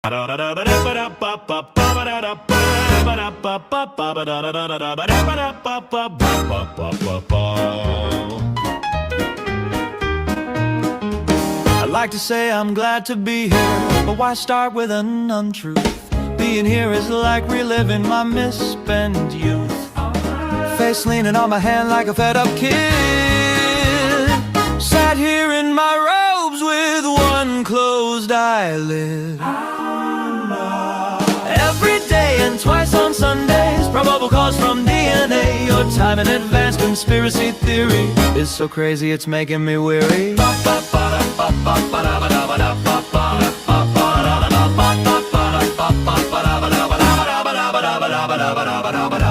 I'd like to say I'm glad to be here, but why start with an untruth? Being here is like reliving my misspent youth. Face leaning on my hand like a fed up kid. Sat here in my robes with one closed eyelid. Every day and twice on Sundays, probable cause from DNA. Your time in advance conspiracy theory is so crazy it's making me weary.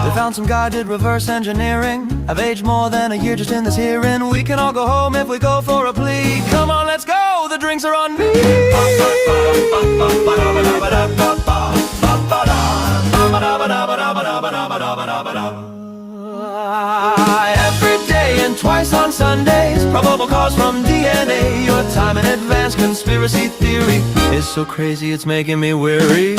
They found some guy did reverse engineering. I've aged more than a year just in this hearing. We can all go home if we go for a plea. Come on, let's go, the drinks are on me. Every day and twice on Sundays, probable cause from DNA. Your time in advance conspiracy theory is so crazy it's making me weary.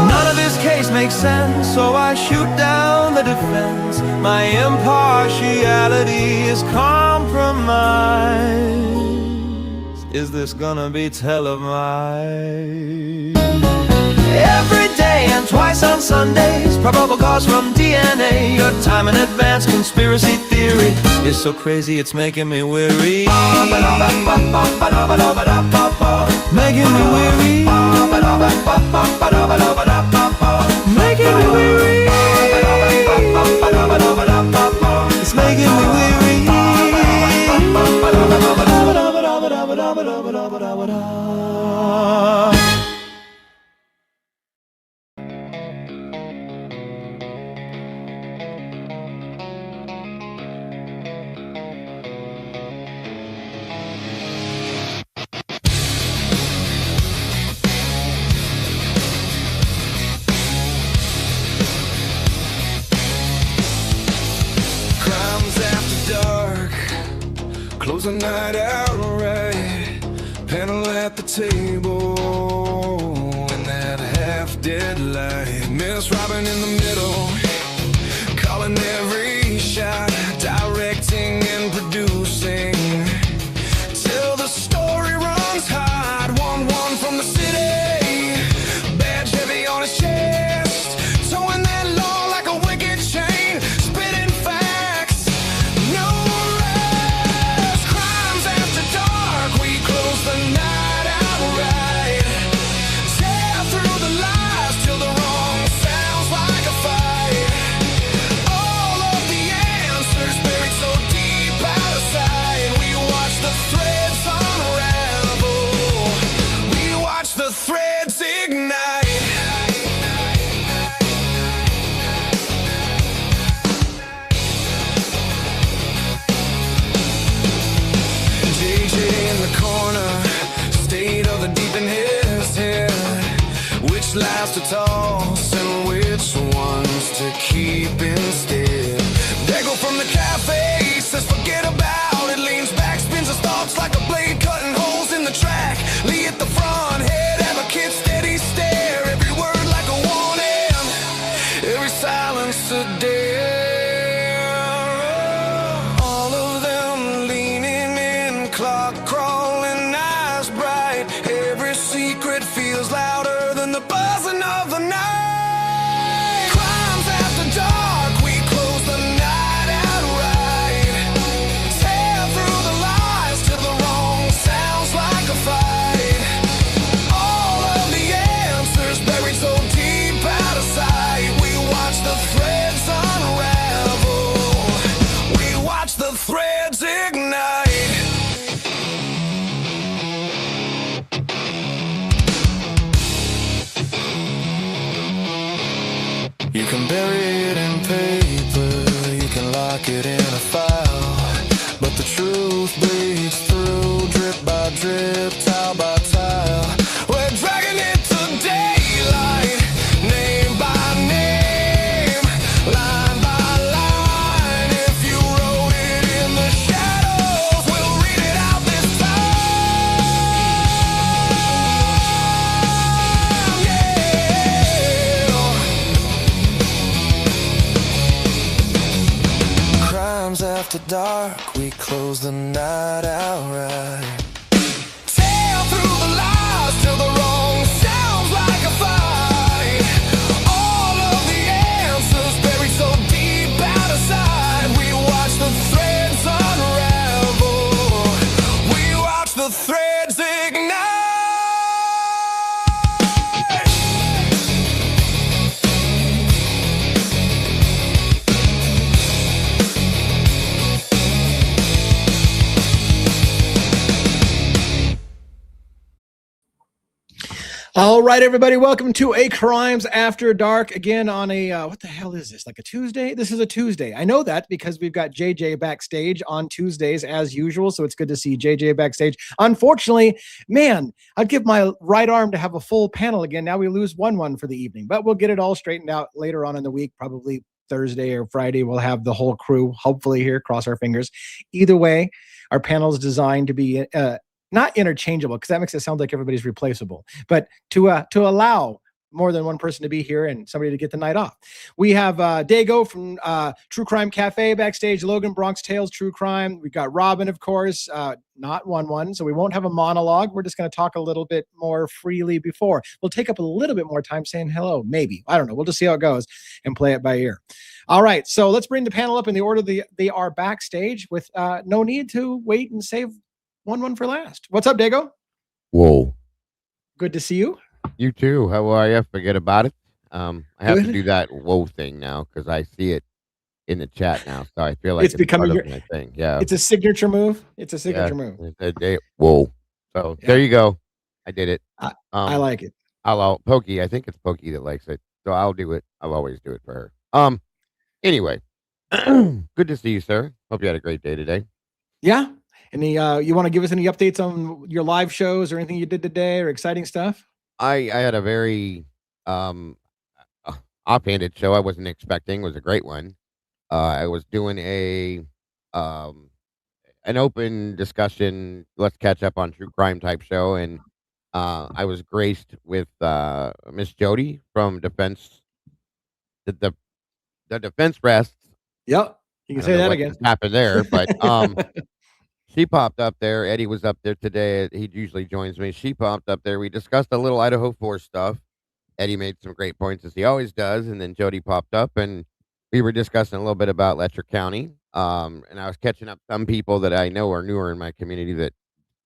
None of this case makes sense, so I shoot down the defense. My impartiality is compromised. Is this gonna be televised? Every day and twice on Sundays, probable cause from DNA. Your time in advance conspiracy theory is so crazy it's making me weary. Making me weary. Making me weary. It's making me weary. Close the night out right, panel at the table in that half-dead light. Miss Robin in the middle, calling every shot, directing and producing, till the story runs hot. 1-1 from the city, badge heavy on his chest, towing that law like a wicked chain, spitting facts, no rest. Crimes after dark, we close the night outright, tear through the lies till the wrong sounds like a fight. All of the answers buried so deep out of sight. We watch the threads unravel, we watch the threads ignite. JJ in the corner, state of the deep in his head. Which lies to toss and which ones to keep instead? They go from the cafe, says forget about it, leans back, spins his thoughts like a blade cutting holes in the track. Lee at the front, head advocate, steady stare, every word like a warning, every silence a dare. All of them leaning in, clock crawling, eyes bright, every secret feels louder than the buzzing of the night. Crimes after dark, we close the night outright, tear through the lies till the wrong sounds like a fight. All of the answers buried so deep out of sight. We watch the threads unravel, we watch the threads ignite. You can bury it in paper, you can lock it in a file, but the truth bleeds through, drip by drip, tile by tile. We're dragging it to daylight, name by name, line by line. If you wrote after dark, we close the night outright. Tear through the lies till the wrong sounds like a fight. All of the answers buried so deep out of sight. We watch the threads unravel. We watch the threads ignite. All right, everybody, welcome to A Crimes After Dark again on a what the hell is this? Like a Tuesday? This is a Tuesday. I know that because we've got JJ backstage on Tuesdays as usual, so it's good to see JJ backstage. Unfortunately, man, I'd give my right arm to have a full panel again. Now we lose 1-1 for the evening, but we'll get it all straightened out later on in the week, probably Thursday or Friday. We'll have the whole crew, hopefully here, cross our fingers. Either way, our panel is designed to be not interchangeable, because that makes it sound like everybody's replaceable, but to allow more than one person to be here and somebody to get the night off. We have Dago from True Crime Cafe backstage, Logan, Bronx Tales, True Crime. We've got Robin, of course, not 1-1, so we won't have a monologue. We're just going to talk a little bit more freely before. We'll take up a little bit more time saying hello, maybe. I don't know. We'll just see how it goes and play it by ear. All right, so let's bring the panel up in the order they are backstage with no need to wait and save 1-1 for last. What's up, Dago? Whoa. Good to see you. You too. How are you? Forget about it. I have Good. to do that whoa thing now because I see it in the chat now. So I feel like It's becoming part of your my thing. Yeah. It's a signature move. It's a signature move. Whoa. So there you go. I did it. I like it. I'll Pokey. I think it's Pokey that likes it. So I'll do it. I'll always do it for her. Anyway. Good to see you, sir. Hope you had a great day today. Yeah. Any you want to give us any updates on your live shows or anything you did today or exciting stuff? I had a very offhanded show I wasn't expecting. It was a great one. I was doing an open discussion, let's catch up on true crime type show, and I was graced with Miss Jody from Defense, the Defense Rests. Yep, you can say that again. Happened there, but she popped up there. Eddie was up there today. He usually joins me. She popped up there. We discussed a little Idaho 4 stuff. Eddie made some great points, as he always does, and then Jody popped up, and we were discussing a little bit about Letcher County. And I was catching up some people that I know are newer in my community that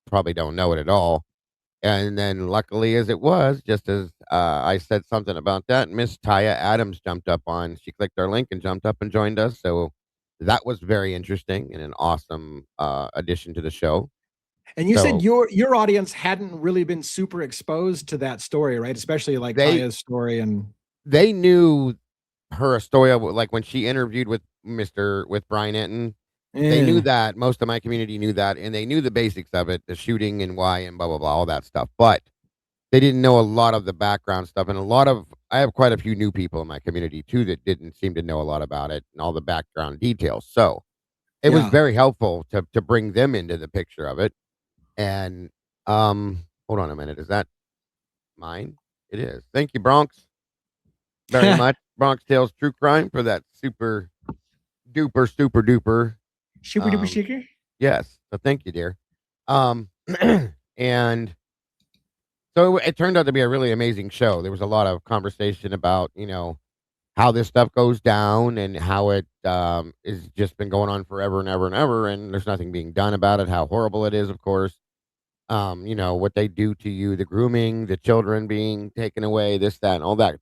probably don't know it at all. And then luckily as it was, just as I said something about that, Miss Taya Adams jumped up on. She clicked our link and jumped up and joined us. So that was very interesting and an awesome addition to the show. And you said your audience hadn't really been super exposed to that story, right? Especially like Taya's story, and they knew her story of, like, when she interviewed with Brian Enton. Yeah. They knew that. Most of my community knew that, and they knew the basics of it, the shooting and why and blah blah blah, all that stuff. But they didn't know a lot of the background stuff, and I have quite a few new people in my community too that didn't seem to know a lot about it and all the background details. So it was very helpful to bring them into the picture of it. And hold on a minute, is that mine? It is. Thank you, Bronx, very much. Bronx Tales True Crime for that super duper super duper shaker. Yes, so thank you, dear. And so it turned out to be a really amazing show. There was a lot of conversation about, how this stuff goes down and how it is just been going on forever and ever and ever, and there's nothing being done about it, how horrible it is, of course. What they do to you, the grooming, the children being taken away, this, that, and all that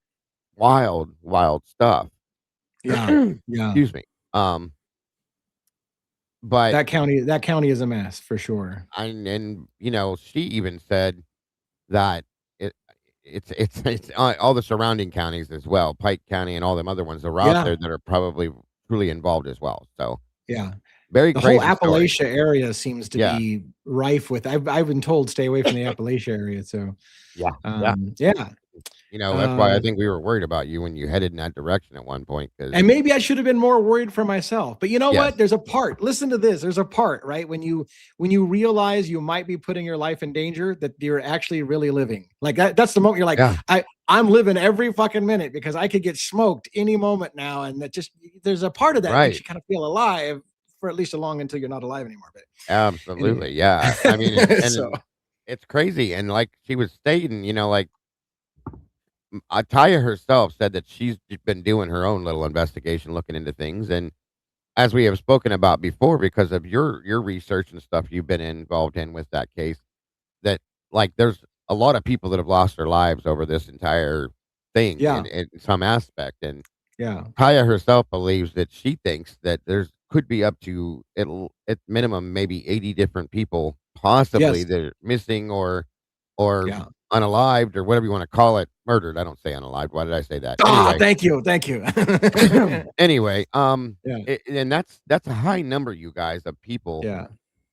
wild stuff. Yeah. Excuse me. But that county is a mess for sure. And she even said that it's all the surrounding counties as well, Pike County and all them other ones that are out there that are probably truly involved as well. So the whole Appalachia area seems to be rife with. I've been told stay away from the Appalachia area. So that's why I think we were worried about you when you headed in that direction at one point. And maybe I should have been more worried for myself. But you know what? There's a part. Listen to this. There's a part, right? When you realize you might be putting your life in danger, that you're actually really living. Like that's the moment you're like, I'm living every fucking minute because I could get smoked any moment now. And that there's a part of that that makes you kind of feel alive for at least along until you're not alive anymore. But Absolutely, anyway. yeah. I mean, and So it's crazy, and like she was stating, like Taya herself said that she's been doing her own little investigation, looking into things, and as we have spoken about before, because of your research and stuff you've been involved in with that case, that like there's a lot of people that have lost their lives over this entire thing yeah, in some aspect, and yeah, Kaya herself believes that she thinks that there's could be up to at minimum maybe 80 different people possibly yes, that are missing or yeah. unalived or whatever you want to call it, murdered. I don't say unalived. Why did I say that? Ah, Anyway, thank you, thank you. anyway, Yeah, and that's a high number, you guys, of people. yeah.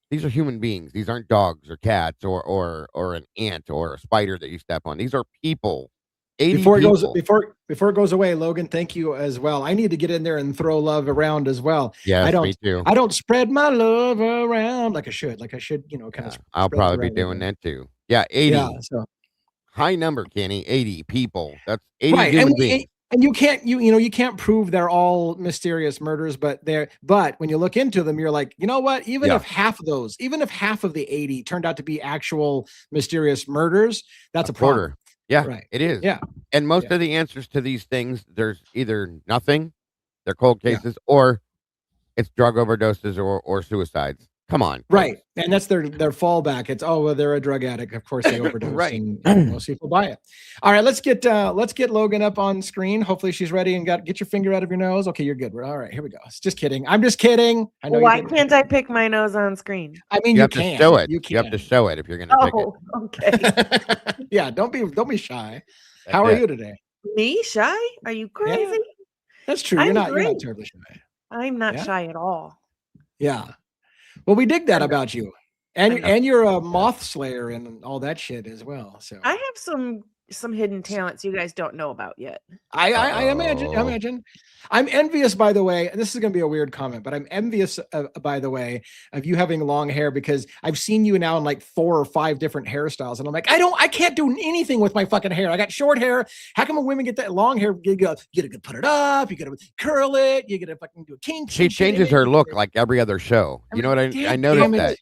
These are human beings. These aren't dogs or cats or an ant or a spider that you step on. These are people. 80 Before it goes people. before it goes away, Logan, thank you as well. I need to get in there and throw love around as well. Yes, me too. I don't spread my love around like I should. Like I should, kind Yeah, of I'll spread it probably be around a doing little. that too. Yeah, Yeah. 80. So High number, Kenny. 80 people. That's 80 right, human beings. and you can't you can't prove they're all mysterious murders, but when you look into them, you're like, you know what? Even Yeah. if half of the 80 turned out to be actual mysterious murders, that's a problem. Quarter. Yeah, Right. it is. Yeah. And most Yeah. of the answers to these things, there's either nothing, they're cold Yeah. cases, or it's drug overdoses or suicides. Come on. Right. And that's their fallback. It's, oh, well, they're a drug addict. Of course they overdose. Right. And most people buy it. All right, let's get Logan up on screen. Hopefully she's ready and get your finger out of your nose. Okay, you're good. All right, here we go. Just kidding. I'm just kidding. I know. Why can't I pick my nose on screen? I mean, You you have can. to show it. You You have to can. show it if you're gonna pick it. Oh, okay. Yeah, don't be shy. That's How are it. you today? Me shy? Are you crazy? That's true. You're I'm not great. terribly shy. I'm not Yeah? shy at all. Yeah. Well, we dig that about you. And I know. and you're a moth slayer and all that shit as well. So I have some hidden talents you guys don't know about yet. I imagine. I'm envious, by the way, and this is going to be a weird comment, but I'm envious, by the way, of you having long hair, because I've seen you now in like 4 or 5 different hairstyles, and I'm like, I can't do anything with my fucking hair. I got short hair. How come when women get that long hair? You gotta put it up, you gotta curl it, you gotta fucking do a kink. She changes her look like every other show. You know what I noticed that.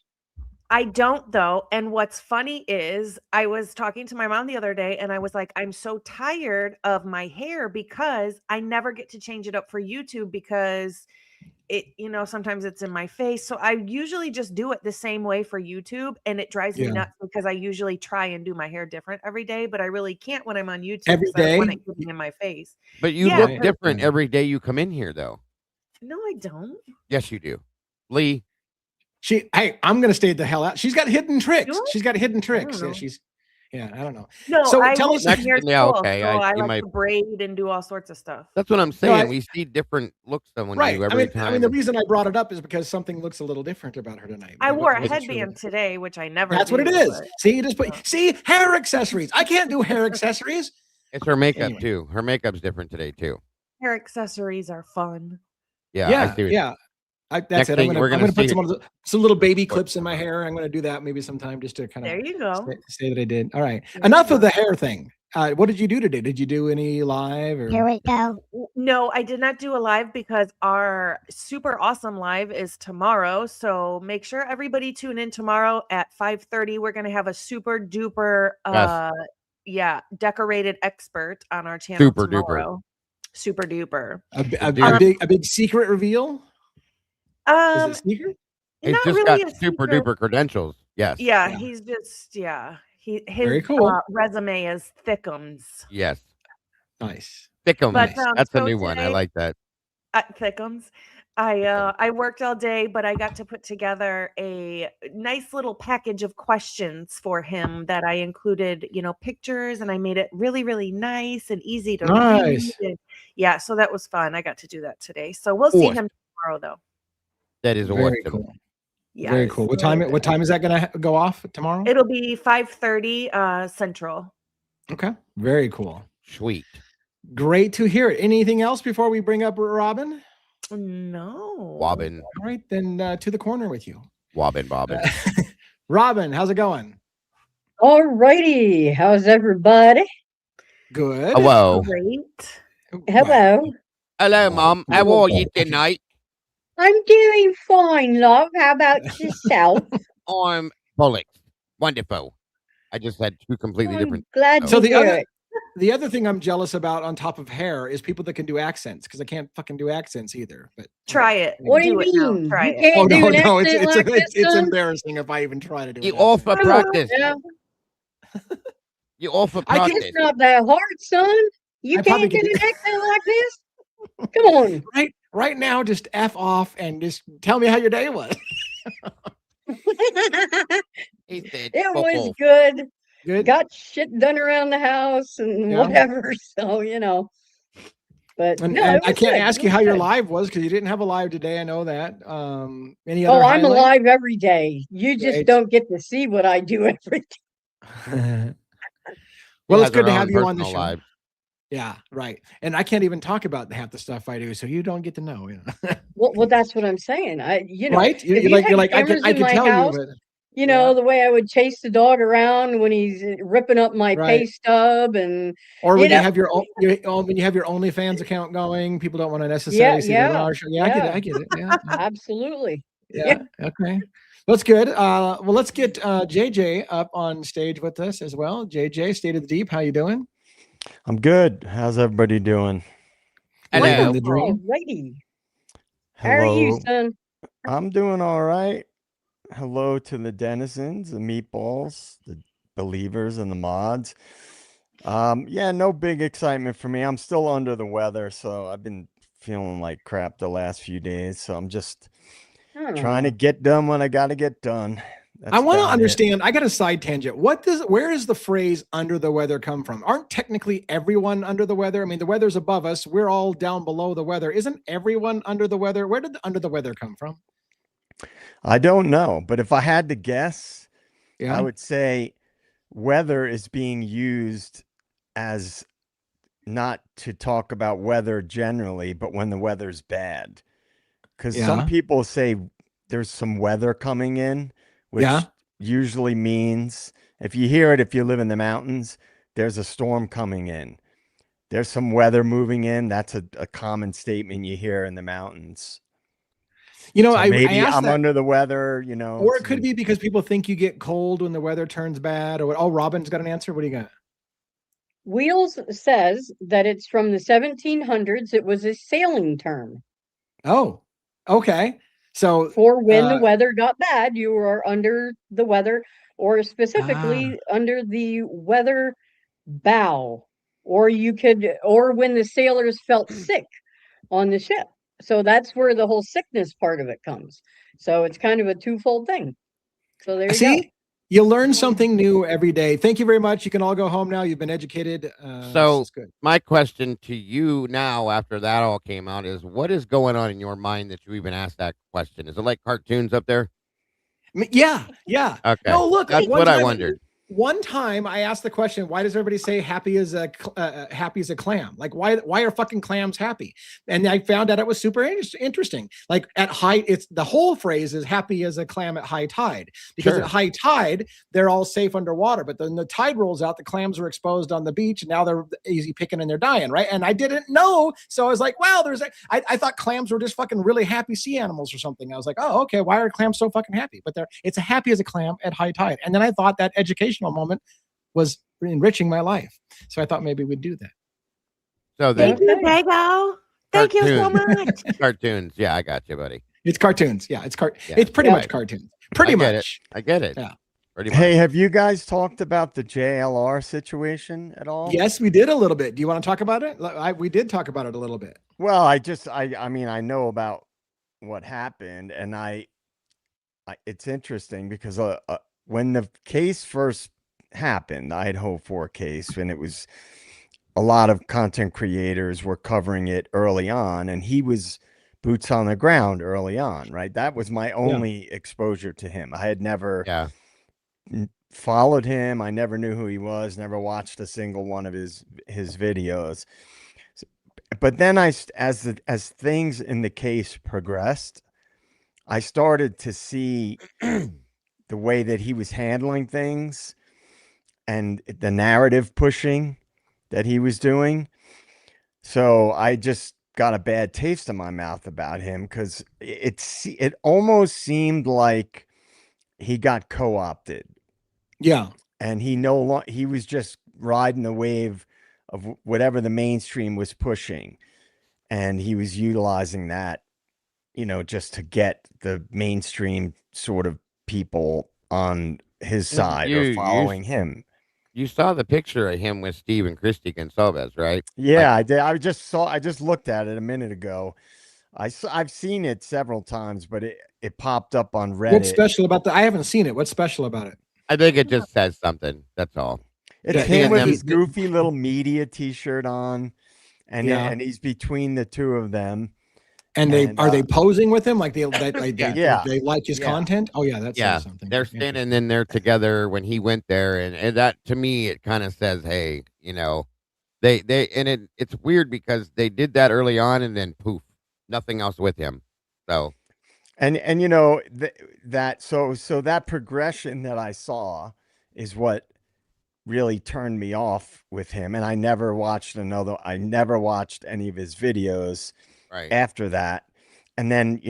I don't though. And what's funny is I was talking to my mom the other day and I was like, I'm so tired of my hair because I never get to change it up for YouTube because it, sometimes it's in my face. So I usually just do it the same way for YouTube, and it drives me nuts because I usually try and do my hair different every day, but I really can't when I'm on YouTube Every because I don't want day? it getting in my face. But you Yeah, look but- different every day you come in here, though. No, I don't. Yes, you do. Lee, Hey, I'm gonna stay the hell out. She's got hidden tricks. Sure? She's got hidden tricks. know. I don't know. No, So I tell went us- to hair Yeah, school, okay, so I- I you like might- to braid and do all sorts of stuff. that's what I'm saying. I- We see different looks on Right. you every time. I mean, the reason I brought it up is because something looks a little different about her tonight. I wore a wasn't sure headband that- today, which I never That's what it do, is. but- See, you just see hair accessories. I can't do hair accessories. It's her makeup Anyway. too. Her makeup's different today too. Hair accessories are fun. Yeah, I Yeah, see what- yeah. That's Next it. thing I'm we're gonna gonna put see- some little baby clips in my hair. I'm gonna do that maybe sometime just to kind There of you go. say that I did. All right. There Enough you of the hair thing. What did you do today? Did you do any live or? Here we go. No, I did not do a live because our super awesome live is tomorrow. So make sure everybody tune in tomorrow at 5:30. We're gonna have a super duper decorated expert on our channel Super duper. tomorrow. Super duper. A big secret reveal? Is it secret? He's Not just really got a super secret. duper credentials. Yes. Yeah, Yeah. he's just his Very cool. resume is thickums. Yes. Nice. Thickums. But, That's a so new one. I today- like that. Thickums. I worked all day, but I got to put together a nice little package of questions for him that I included, pictures, and I made it really, really nice and easy to Nice. read. Yeah, so that was fun. I got to do that today. So we'll see Awesome. him tomorrow, though. That is Very awesome. cool. Yeah, Very cool. What time is that going to go off tomorrow? It'll be 5:30 Central. Okay. Very cool. Sweet. Great to hear it. Anything else before we bring up Robin? No. Wobbin. All right, then to the corner with you. Wobbin bobbin. Robin, how's it going? All righty. How's everybody? Good. Hello. Great. Hello. Hello, Mom. How are you tonight? I'm doing fine, love. How about yourself? I'm Bullock. Wonderful. I just had two completely I'm different. glad So to hear it. the other thing I'm jealous about on top of hair is people that can do accents, because I can't fucking do accents either. But Try it. What do you Do it now. mean? Try You it. can't do an no, accent like this, it's son? embarrassing if I even try to do You an all accent. for Come on practice. now. You all for I can- practice. It's not that hard, son. You I probably can't could get do- an accent like this? Come on. Right now, just F off and just tell me how your day was. He said, It was "Buckle." good. Good. Got shit done around the house and Yeah. whatever. So, you know. But And, no, and it I was can't good. ask It you was how your good. live was, because you didn't have a live today. I know that. Any other Oh, I'm highlights? alive every day. You just Great. don't get to see what I do every day. Well, He it's has good her to own have you on the personal show. live. Yeah, right. And I can't even talk about half the stuff I do, so you don't get to know. You know? Well, that's what I'm saying. You know, Right? if You're you like, had you're like, I cameras could in my tell house, you, but you know, yeah. the way I would chase the dog around when he's ripping up my Right. pay stub, and Or you when you know, have when you have your OnlyFans account going, people don't want to yeah, necessarily see the yeah, raw show. Yeah, I get it. Yeah, absolutely. yeah. Okay. That's good. Well, let's get JJ up on stage with us as well. JJ, State of the Deep, how you doing? I'm good. How's everybody doing? Living Hello. the dream. Alrighty. How are you, Hello. son? I'm doing all right. Hello to the denizens, the meatballs, the believers, and the mods. Yeah, no big excitement for me. I'm still under the weather, so I've been feeling like crap the last few days. So I'm just trying to Oh, get done what I got to get done. I That's want to about it. understand. I got a side tangent. Where does the phrase "under the weather" come from? Aren't technically everyone under the weather? I mean, the weather's above us. We're all down below the weather. Isn't everyone under the weather? Where did the under the weather come from? I don't know, but if I had to guess, I Yeah. would say weather is being used as not to talk about weather generally, but when the weather's bad. Because some Yeah. people say there's some weather coming in, which Yeah. usually means, if you hear it, if you live in the mountains, there's a storm coming in. There's some weather moving in. That's a common statement you hear in the mountains. You know, So I maybe asked I'm that, under the weather, you know. or it could be because people think you get cold when the weather turns bad. Or what? Oh, Robin's got an answer. What do you got? Wheels says that it's from the 1700s. It was a sailing term Oh, okay. So, for when the weather got bad, you were under the weather, or ah, specifically under the weather bow, or when the sailors felt sick on the ship. So that's where the whole sickness part of it comes. So it's kind of a twofold thing. So there you go. see, you learn something new every day. Thank you very much. You can all go home now. You've been educated. So It's good. my question to you now, after that all came out, is what is going on in your mind that you even asked that question? Is it like cartoons up there? Yeah, yeah. Okay, No, look, that's one what I time- wondered. One time I asked the question, why does everybody say happy as a clam? Like, why are fucking clams happy? And I found out it was super interesting. Like at high, it's the whole phrase is happy as a clam at high tide, because Sure. at high tide, they're all safe underwater. But then the tide rolls out, the clams are exposed on the beach, and now they're easy picking and they're dying, right? And I didn't know. So I was like, wow, I thought clams were just fucking really happy sea animals or something. I was like, oh, okay, why are clams so fucking happy? But it's a happy as a clam at high tide. And then I thought that educational moment was enriching my life. So I thought maybe we'd do that. So Thank then you, Dago. Thank you so Cartoons. much. cartoons. Yeah, I got you, buddy. It's cartoons. Yeah, it's Yeah. it's pretty Yeah. much cartoons. Pretty I get much. I get it. Yeah. Pretty much. Hey, have you guys talked about the JLR situation at all? Yes, we did a little bit. Do you want to talk about it? We did talk about it a little bit. Well, I mean, I know about what happened, and it's interesting because when the case first happened, the Idaho 4 case, and it was a lot of content creators were covering it early on, and he was boots on the ground early on, right? That was my only exposure to him. I had never Yeah. followed him. I never knew who he was, never watched a single one of his videos. But then as things in the case progressed, I started to see the way that he was handling things and the narrative pushing that he was doing. So I just got a bad taste in my mouth about him because it almost seemed like he got co-opted. Yeah. And he was just riding the wave of whatever the mainstream was pushing, and he was utilizing that, just to get the mainstream sort of people on his side or following him. You saw the picture of him with Steve and Christy Gonsalves, right? Yeah, I did. I just looked at it a minute ago. I've seen it several times, but it popped up on Reddit. What's special about I haven't seen it. What's special about it? I think it just says something. That's all. It came with his goofy little media T-shirt on, and he's between the two of them. And are they posing with him like they like his content? Oh yeah, that says something. They're standing in there together when he went there, and that to me it kind of says, hey, it's weird because they did that early on and then poof, nothing else with him. So, and that progression that I saw is what really turned me off with him, and I never watched any of his videos after that. And then,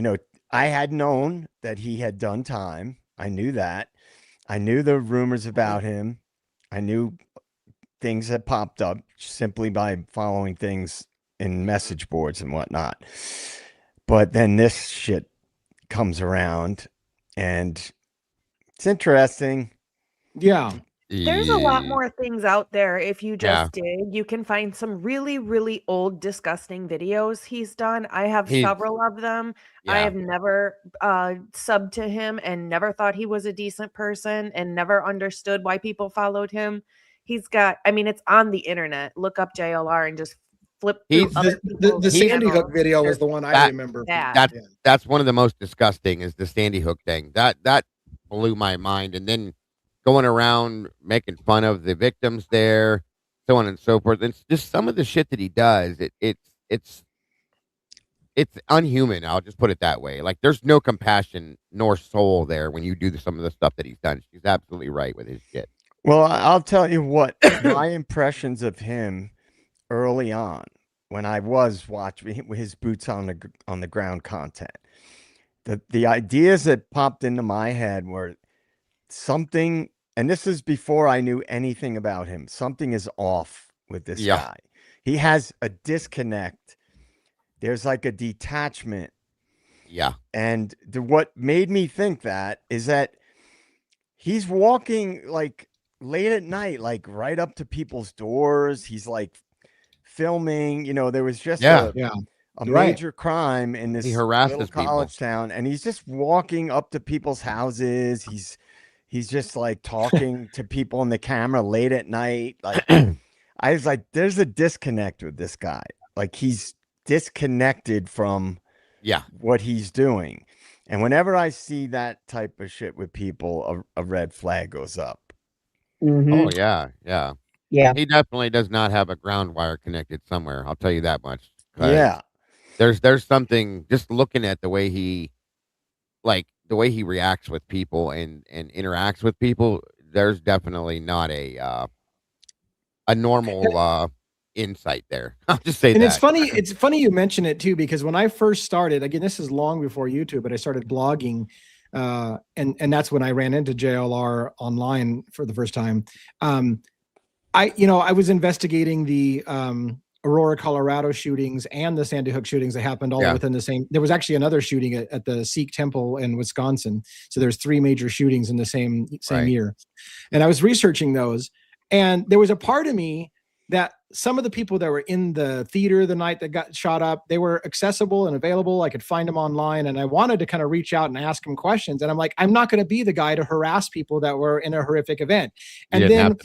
I had known that he had done time. I knew that. I knew the rumors about him. I knew things that popped up simply by following things in message boards and whatnot. But then this shit comes around, and it's interesting. Yeah. There's a lot more things out there. If you just dig, you can find some really, really old, disgusting videos he's done. I have several of them. I have never subbed to him and never thought he was a decent person and never understood why people followed him. He's got, it's on the internet. Look up JLR and just flip through the Sandy Hook video was the one I remember. That's one of the most disgusting is the Sandy Hook thing. That blew my mind. And then going around making fun of the victims there, so on and so forth. It's just some of the shit that he does. It's unhuman. I'll just put it that way. Like there's no compassion nor soul there when you do some of the stuff that he's done. She's absolutely right with his shit. Well, I'll tell you what, my impressions of him early on, when I was watching his boots on the ground content, the ideas that popped into my head were something, and this is before I knew anything about him. Something is off with this guy. He has a disconnect. There's like a detachment. Yeah. And what made me think that is that he's walking like late at night, like right up to people's doors. He's like filming, there was just a major crime in this little college town, and he's just walking up to people's houses. He's just like talking to people on the camera late at night. Like I was like, there's a disconnect with this guy. Like he's disconnected from what he's doing. And whenever I see that type of shit with people, a red flag goes up. Mm-hmm. Oh yeah. He definitely does not have a ground wire connected somewhere. I'll tell you that much. Yeah. There's something, just looking at the way he reacts with people and interacts with people. There's definitely not a normal insight there. I'll just say that. And it's funny you mention it too, because when I first started, again, this is long before YouTube, but I started blogging, and that's when I ran into JLR online for the first time. I was investigating the Aurora, Colorado shootings and the Sandy Hook shootings that happened all within the same. There was actually another shooting at the Sikh temple in Wisconsin. So there's 3 major shootings in the same year. And I was researching those, and there was a part of me that some of the people that were in the theater the night that got shot up, they were accessible and available. I could find them online, and I wanted to kind of reach out and ask them questions. And I'm like, I'm not going to be the guy to harass people that were in a horrific event. And then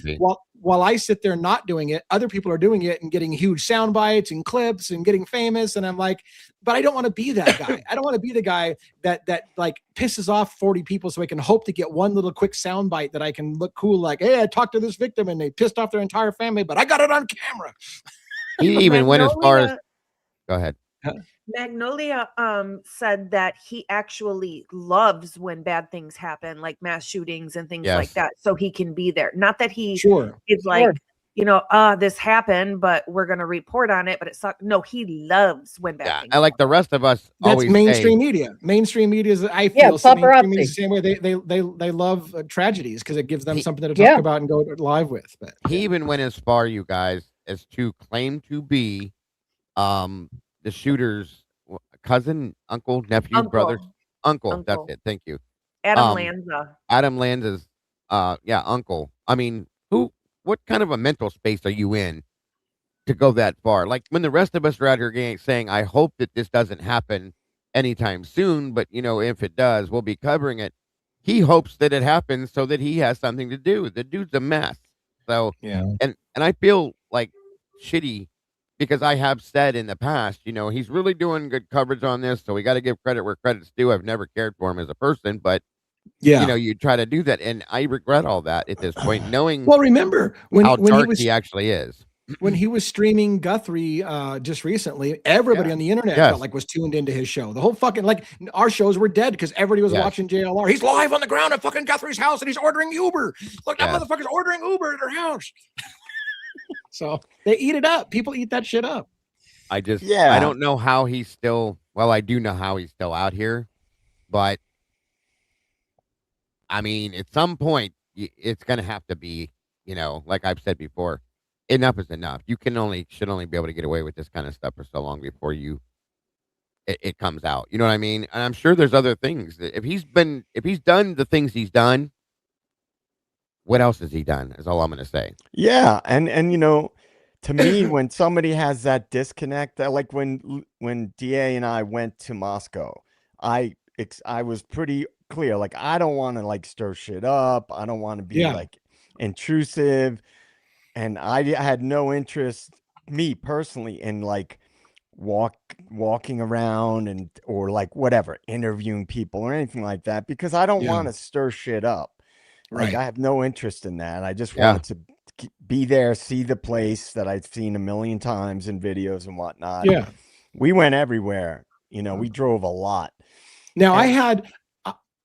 while I sit there not doing it, other people are doing it and getting huge sound bites and clips and getting famous. And I'm like, but I don't want to be that guy. I don't want to be the guy that like pisses off 40 people so I can hope to get one little quick sound bite that I can look cool. Like, hey, I talked to this victim and they pissed off their entire family, but I got it on camera. He even went as far as, go ahead. Magnolia said that he actually loves when bad things happen, like mass shootings and things like that, so he can be there. Not that he is like this happened, but we're going to report on it, but it sucked. No, he loves when bad Yeah, things and like the happen. rest of us That's always mainstream say, media. Mainstream media is, I Yeah, feel, mainstream media paparazzi. is the same way they love tragedies because it gives them He- something to talk Yeah. about and go live with. But he even went as far, you guys, as to claim to be the shooter's cousin, uncle, nephew, brother, uncle. That's Uncle. it. Thank you. Adam Um, Lanza. Adam Lanza's, uncle. I mean, what kind of a mental space are you in to go that far? Like when the rest of us are out here saying, I hope that this doesn't happen anytime soon, but if it does, we'll be covering it. He hopes that it happens so that he has something to do. The dude's a mess. So, yeah, and I feel like shitty because I have said in the past, he's really doing good coverage on this. So we got to give credit where credit's due. I've never cared for him as a person, but yeah. you try to do that, and I regret all that at this point, knowing Well, remember how when dark he actually is. when he was streaming Guthrie just recently, everybody Yeah. on the internet Yes. felt like was tuned into his show. The whole fucking, like, our shows were dead because everybody was Yes. watching JLR. He's live on the ground at fucking Guthrie's house and he's ordering Uber. Look, that Yes. motherfucker's ordering Uber at her house. So they eat it up. People eat that shit up. I Yeah. don't know how he's still. Well, I do know how he's still out here, but I mean, at some point, it's going to have to be, like I've said before, enough is enough. You should only be able to get away with this kind of stuff for so long before it comes out. You know what I mean? And I'm sure there's other things that if he's done the things he's done, what else has he done? Is all I'm going to say. Yeah, and to me, when somebody has that disconnect, like when DA and I went to Moscow, I was pretty clear, like I don't want to like stir shit up. I don't want to be like intrusive, and I had no interest, me personally, in like walking around or like whatever, interviewing people or anything like that, because I don't want to stir shit up. Like I have no interest in that. I just wanted to be there, see the place that I've seen a million times in videos and whatnot. Yeah. We went everywhere. We drove a lot. Now I had,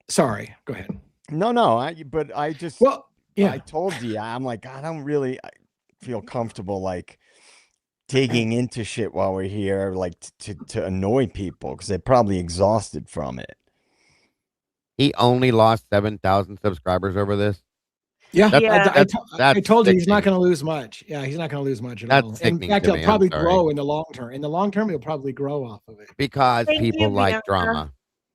sorry, go ahead. No, but I just, I told you, I'm like, I don't really feel comfortable like digging into shit while we're here, like to annoy people because they're probably exhausted from it. He only lost 7,000 subscribers over this. Yeah, That's I told you he's not sickening. going to lose much. Yeah, he's not going to lose much at That's all. In sickening fact, to he'll me. probably I'm sorry. grow in the long term. In the long term, he'll probably grow off of it. Because Thank people you, like Bianca. drama.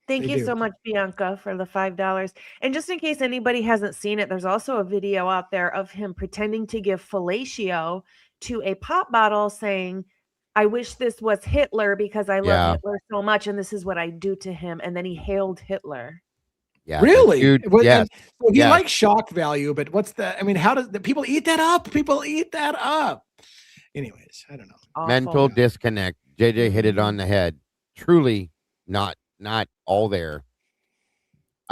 Thank They you do. so much, Bianca, for the $5. And just in case anybody hasn't seen it, there's also a video out there of him pretending to give fellatio to a pop bottle saying, I wish this was Hitler because I love Hitler so much and this is what I do to him. And then he hailed Hitler. Yeah, Really? dude, Well, yes. well, he yes. likes shock value, but what's the? I mean, how does the people eat that up? People eat that up. Anyways, I don't know. Awful. Mental disconnect. JJ hit it on the head. Truly not all there.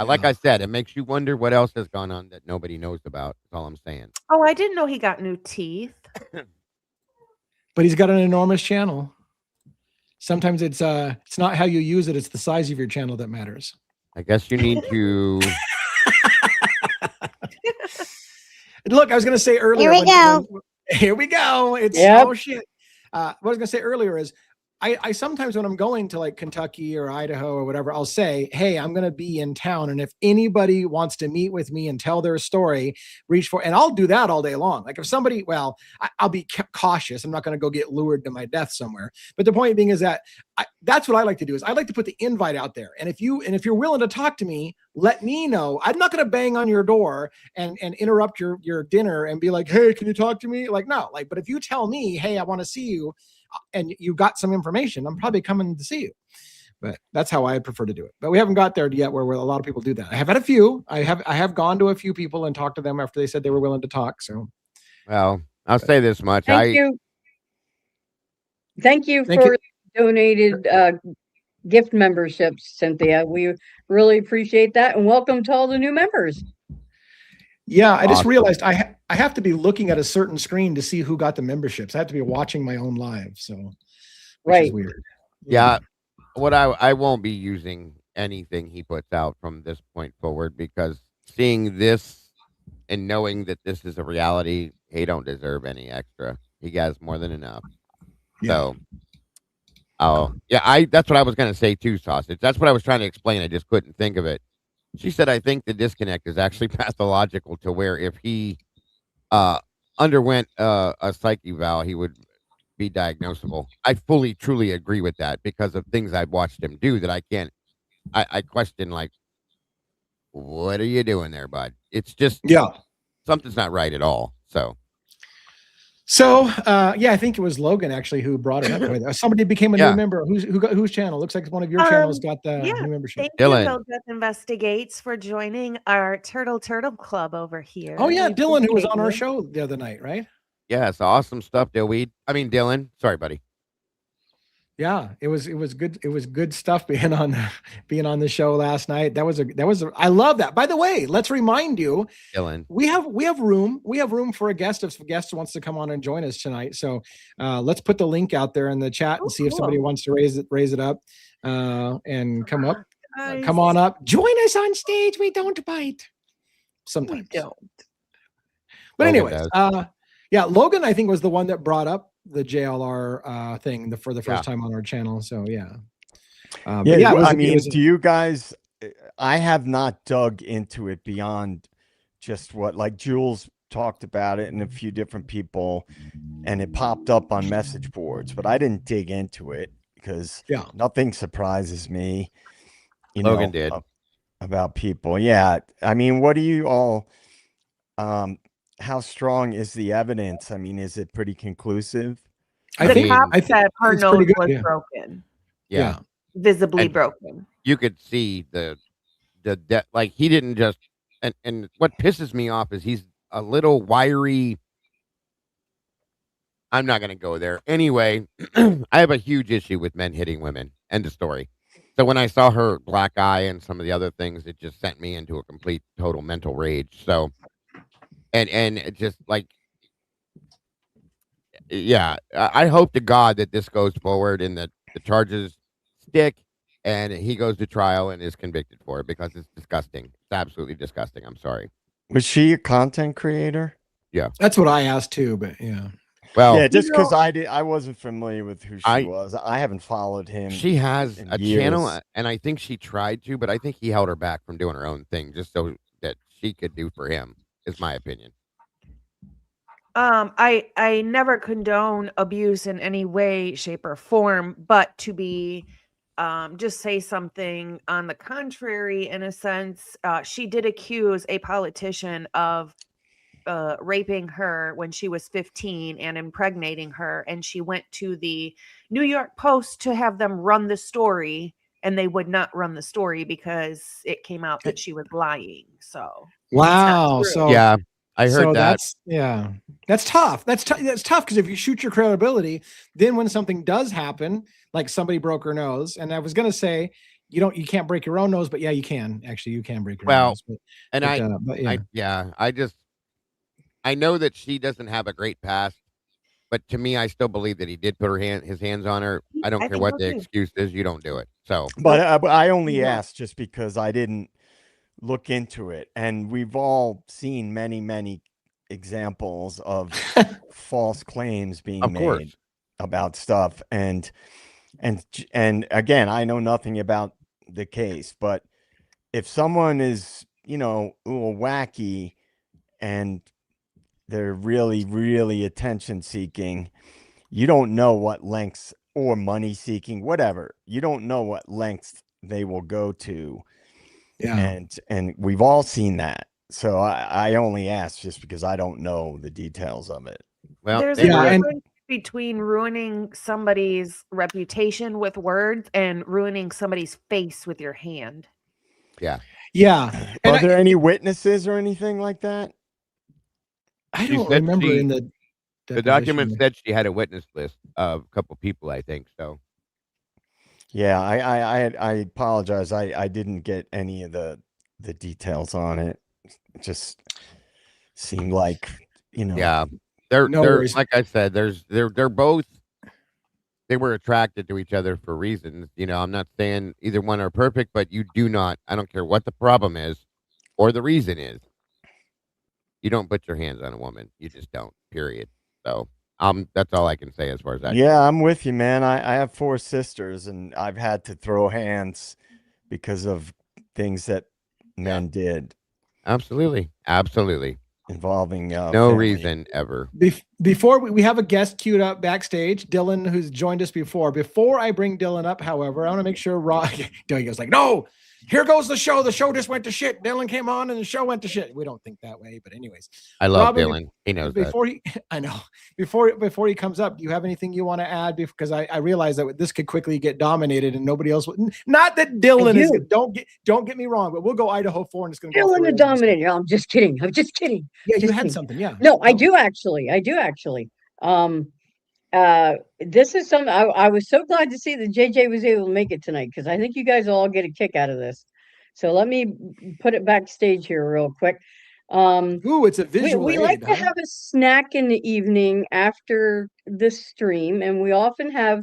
Like I said, it makes you wonder what else has gone on that nobody knows about. That's all I'm saying. Oh, I didn't know he got new teeth. But he's got an enormous channel. Sometimes it's not how you use it; it's the size of your channel that matters. I guess you need to. Look, I was going to say earlier. Here we go. Here we go. It's oh shit. What I was going to say earlier is, I sometimes when I'm going to like Kentucky or Idaho or whatever, I'll say, hey, I'm going to be in town. And if anybody wants to meet with me and tell their story, reach for, and I'll do that all day long. Like if somebody, well, I'll be cautious. I'm not going to go get lured to my death somewhere. But the point being is that that's what I like to do is I like to put the invite out there. And if you're willing to talk to me, let me know. I'm not going to bang on your door and interrupt your dinner and be like, hey, can you talk to me? Like, no, but if you tell me, hey, I want to see you, and you got some information, I'm probably coming to see you. But that's how I prefer to do it. But we haven't got there yet where a lot of people do that. I have had a few. I have gone to a few people and talked to them after they said they were willing to talk. So, well, I'll say this much. Thank you for donated gift memberships, Cynthia. We really appreciate that, and welcome to all the new members. Yeah, I just realized I have to be looking at a certain screen to see who got the memberships. I have to be watching my own live, so which is weird. Yeah, what I won't be using anything he puts out from this point forward because seeing this and knowing that this is a reality, he don't deserve any extra. He has more than enough. So, oh yeah, that's what I was gonna say too, Sausage. That's what I was trying to explain. I just couldn't think of it. She said, "I think the disconnect is actually pathological to where if he uh underwent a psych eval, he would be diagnosable." I fully, truly agree with that because of things I've watched him do that I can't. I question like, what are you doing there, bud? It's just Yeah. something's not right at all. So So, yeah, I think it was Logan actually who brought it up. Somebody became a new Yeah. member. Whose channel? Looks like one of your channels got the Yeah, new membership. thank you, Dylan. Bill Death Investigates, for joining our Turtle Club over here. Oh yeah, We Dylan, who was appreciate on our you. show the other night, right? yeah, it's awesome stuff, Dylan. Sorry, buddy. Yeah, it was good. It was good stuff being on the show last night. I love that. By the way, let's remind you, Dylan. we have room for a guest if a guest wants to come on and join us tonight. So let's put the link out there in the chat and see if somebody wants to raise it up and come up. Come on up. Join us on stage. We don't bite. Sometimes We don't. But Logan anyways, does. yeah, Logan, I think, was the one that brought up the JLR thing for the first time on our channel. So yeah. Do you guys, I have not dug into it beyond just what, like Jules talked about it and a few different people, and it popped up on message boards, but I didn't dig into it because nothing surprises me, Logan did. About people. Yeah. I mean, what do you all, how strong is the evidence? I mean, is it pretty conclusive? I think that her it's nose pretty good, was yeah. broken. Yeah. Visibly And broken. You could see the like he didn't just and what pisses me off is he's a little wiry. I'm not gonna go there. Anyway, I have a huge issue with men hitting women. End of story. So when I saw her black eye and some of the other things, it just sent me into a complete total mental rage. So and it just like yeah, I hope to God that this goes forward and that the charges stick and he goes to trial and is convicted for it because it's disgusting. It's absolutely disgusting. I'm sorry. Was she a content creator? Yeah. That's what I asked too, but yeah. Well, yeah, just because I wasn't familiar with who she was. I haven't followed him. She has a years. channel, and I think she tried to, but I think he held her back from doing her own thing just so that she could do for him, is my opinion. I never condone abuse in any way, shape, or form, but to be just say something on the contrary, in a sense, she did accuse a politician of raping her when she was 15 and impregnating her, and she went to the New York Post to have them run the story, and they would not run the story because it came out that she was lying. So wow. So yeah, I heard that. That's tough. That's tough because if you shoot your credibility, then when something does happen, like somebody broke her nose, and I was gonna say you can't break your own nose, but yeah, you can actually. You can break your own nose. I know that she doesn't have a great past, but to me, I still believe that he did put his hands on her. I don't care what the excuse is. You don't do it. So, but I only asked just because I didn't look into it, and we've all seen many, many examples of false claims being made about stuff, and again, I know nothing about the case, but if someone is, a little wacky and they're really, really attention seeking, you don't know what lengths, or money seeking, whatever. You don't know what lengths they will go to. Yeah. And we've all seen that. So I only ask just because I don't know the details of it. Well, there's a difference between ruining somebody's reputation with words and ruining somebody's face with your hand. Yeah. Yeah. Are there any witnesses or anything like that? I don't remember in the document said she had a witness list of a couple people, I think. So, yeah, I apologize. I didn't get any of the details on it. It just seemed like, yeah, they're like I said, they're both. They were attracted to each other for reasons. I'm not saying either one are perfect, but you do not. I don't care what the problem is or the reason is. You don't put your hands on a woman. You just don't. Period. So that's all I can say as far as that. Yeah, I'm with you, man. I have 4 sisters, and I've had to throw hands because of things that men did Absolutely. Absolutely. involving No family. reason ever. Before we have a guest queued up backstage, Dylan, who's joined us before. Before I bring Dylan up, however, I want to make sure Dylan goes like, no, here goes the show. The show just went to shit. Dylan came on and the show went to shit. We don't think that way, but anyways. I love Robin, Dylan. He knows before that. I know. Before he comes up, do you have anything you want to add? Because I realize that this could quickly get dominated and nobody else would. Not that Dylan is. Don't get me wrong, but we'll go Idaho 4 and it's going to go. Dylan the Dominator. I'm just kidding. I'm just kidding. Yeah, just you had kidding. something. Yeah. No, I do actually. This is something I was so glad to see that JJ was able to make it tonight, because I think you guys will all get a kick out of this. So let me put it backstage here real quick. Ooh, it's a visual. We like to have a snack in the evening after this stream, and we often have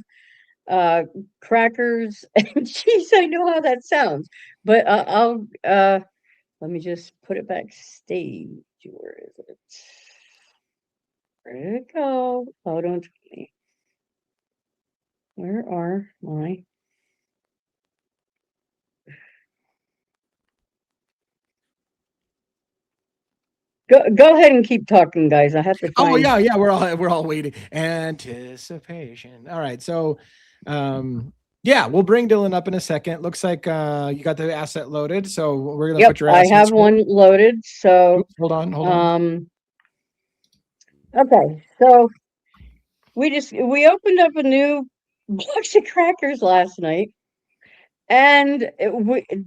crackers and cheese. I know how that sounds, but I'll let me just put it backstage. Where is it? Where did it go? Oh, don't tell me. Where are my? Go ahead and keep talking, guys. I have to find... Oh yeah, we're all waiting. Anticipation. All right, so yeah, we'll bring Dylan up in a second. Looks like you got the asset loaded, so we're gonna put your asset. I have one loaded. So oops, hold on. Okay, so we opened up a new box of crackers last night, and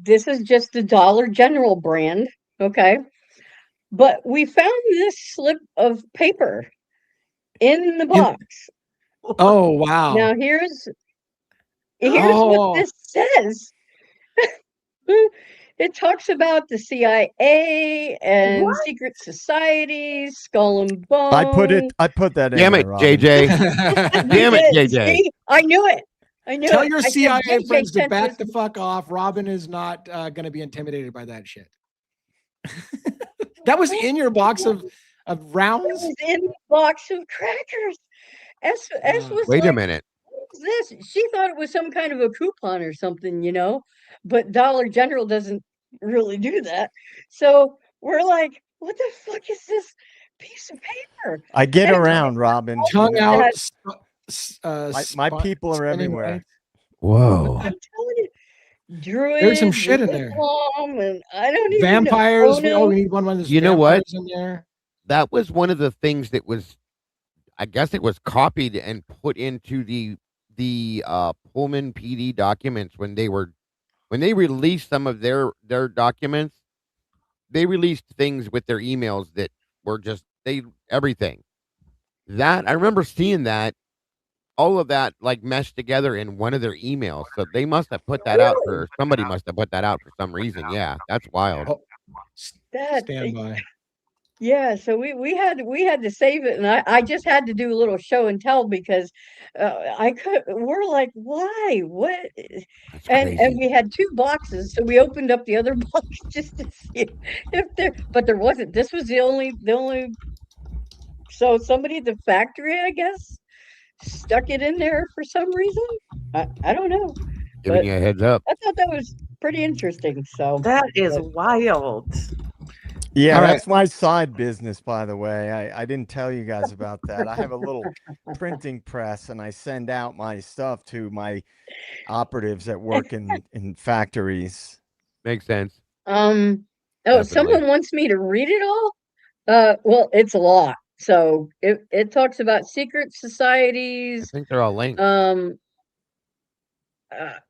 this is just the Dollar General brand, okay? But we found this slip of paper in the box. Oh wow! Now here's what this says. It talks about the CIA and secret societies, Skull and Bone. I put that in. Damn it, JJ. Damn it, JJ. See? I knew it. Tell your CIA friends to back the fuck off. Robin is not going to be intimidated by that shit. That was in your box of rounds? It was in the box of crackers. S was wait a minute. What is this? She thought it was some kind of a coupon or something, you know, but Dollar General doesn't really do that. So we're like, what the fuck is this piece of paper? I get around, Robin. Tongue out. My people are everywhere. Whoa. I'm telling you. Druids, there's some shit in there. And I don't even vampires. know. We need one of those. You know what? In there. That was one of the things that was, I guess it was copied and put into the Pullman PD documents when they released some of their documents. They released things with their emails that were just everything. That I remember seeing that. All of that like meshed together in one of their emails. So they must have put that out somebody must have put that out for some reason. Yeah, that's wild. Stand by. Yeah, so we had to save it, and I just had to do a little show and tell, because we're like, why? What? And we had 2 boxes, so we opened up the other box just to see if there wasn't. This was the only so somebody at the factory, I guess, stuck it in there for some reason. I don't know. Giving you a heads up. I thought that was pretty interesting. So that is wild. Yeah, that's my side business, by the way. I didn't tell you guys about that. I have a little printing press, and I send out my stuff to my operatives that work in factories. Makes sense. Definitely. Someone wants me to read it all. Well, it's a lot. So it talks about secret societies. I think they're all linked.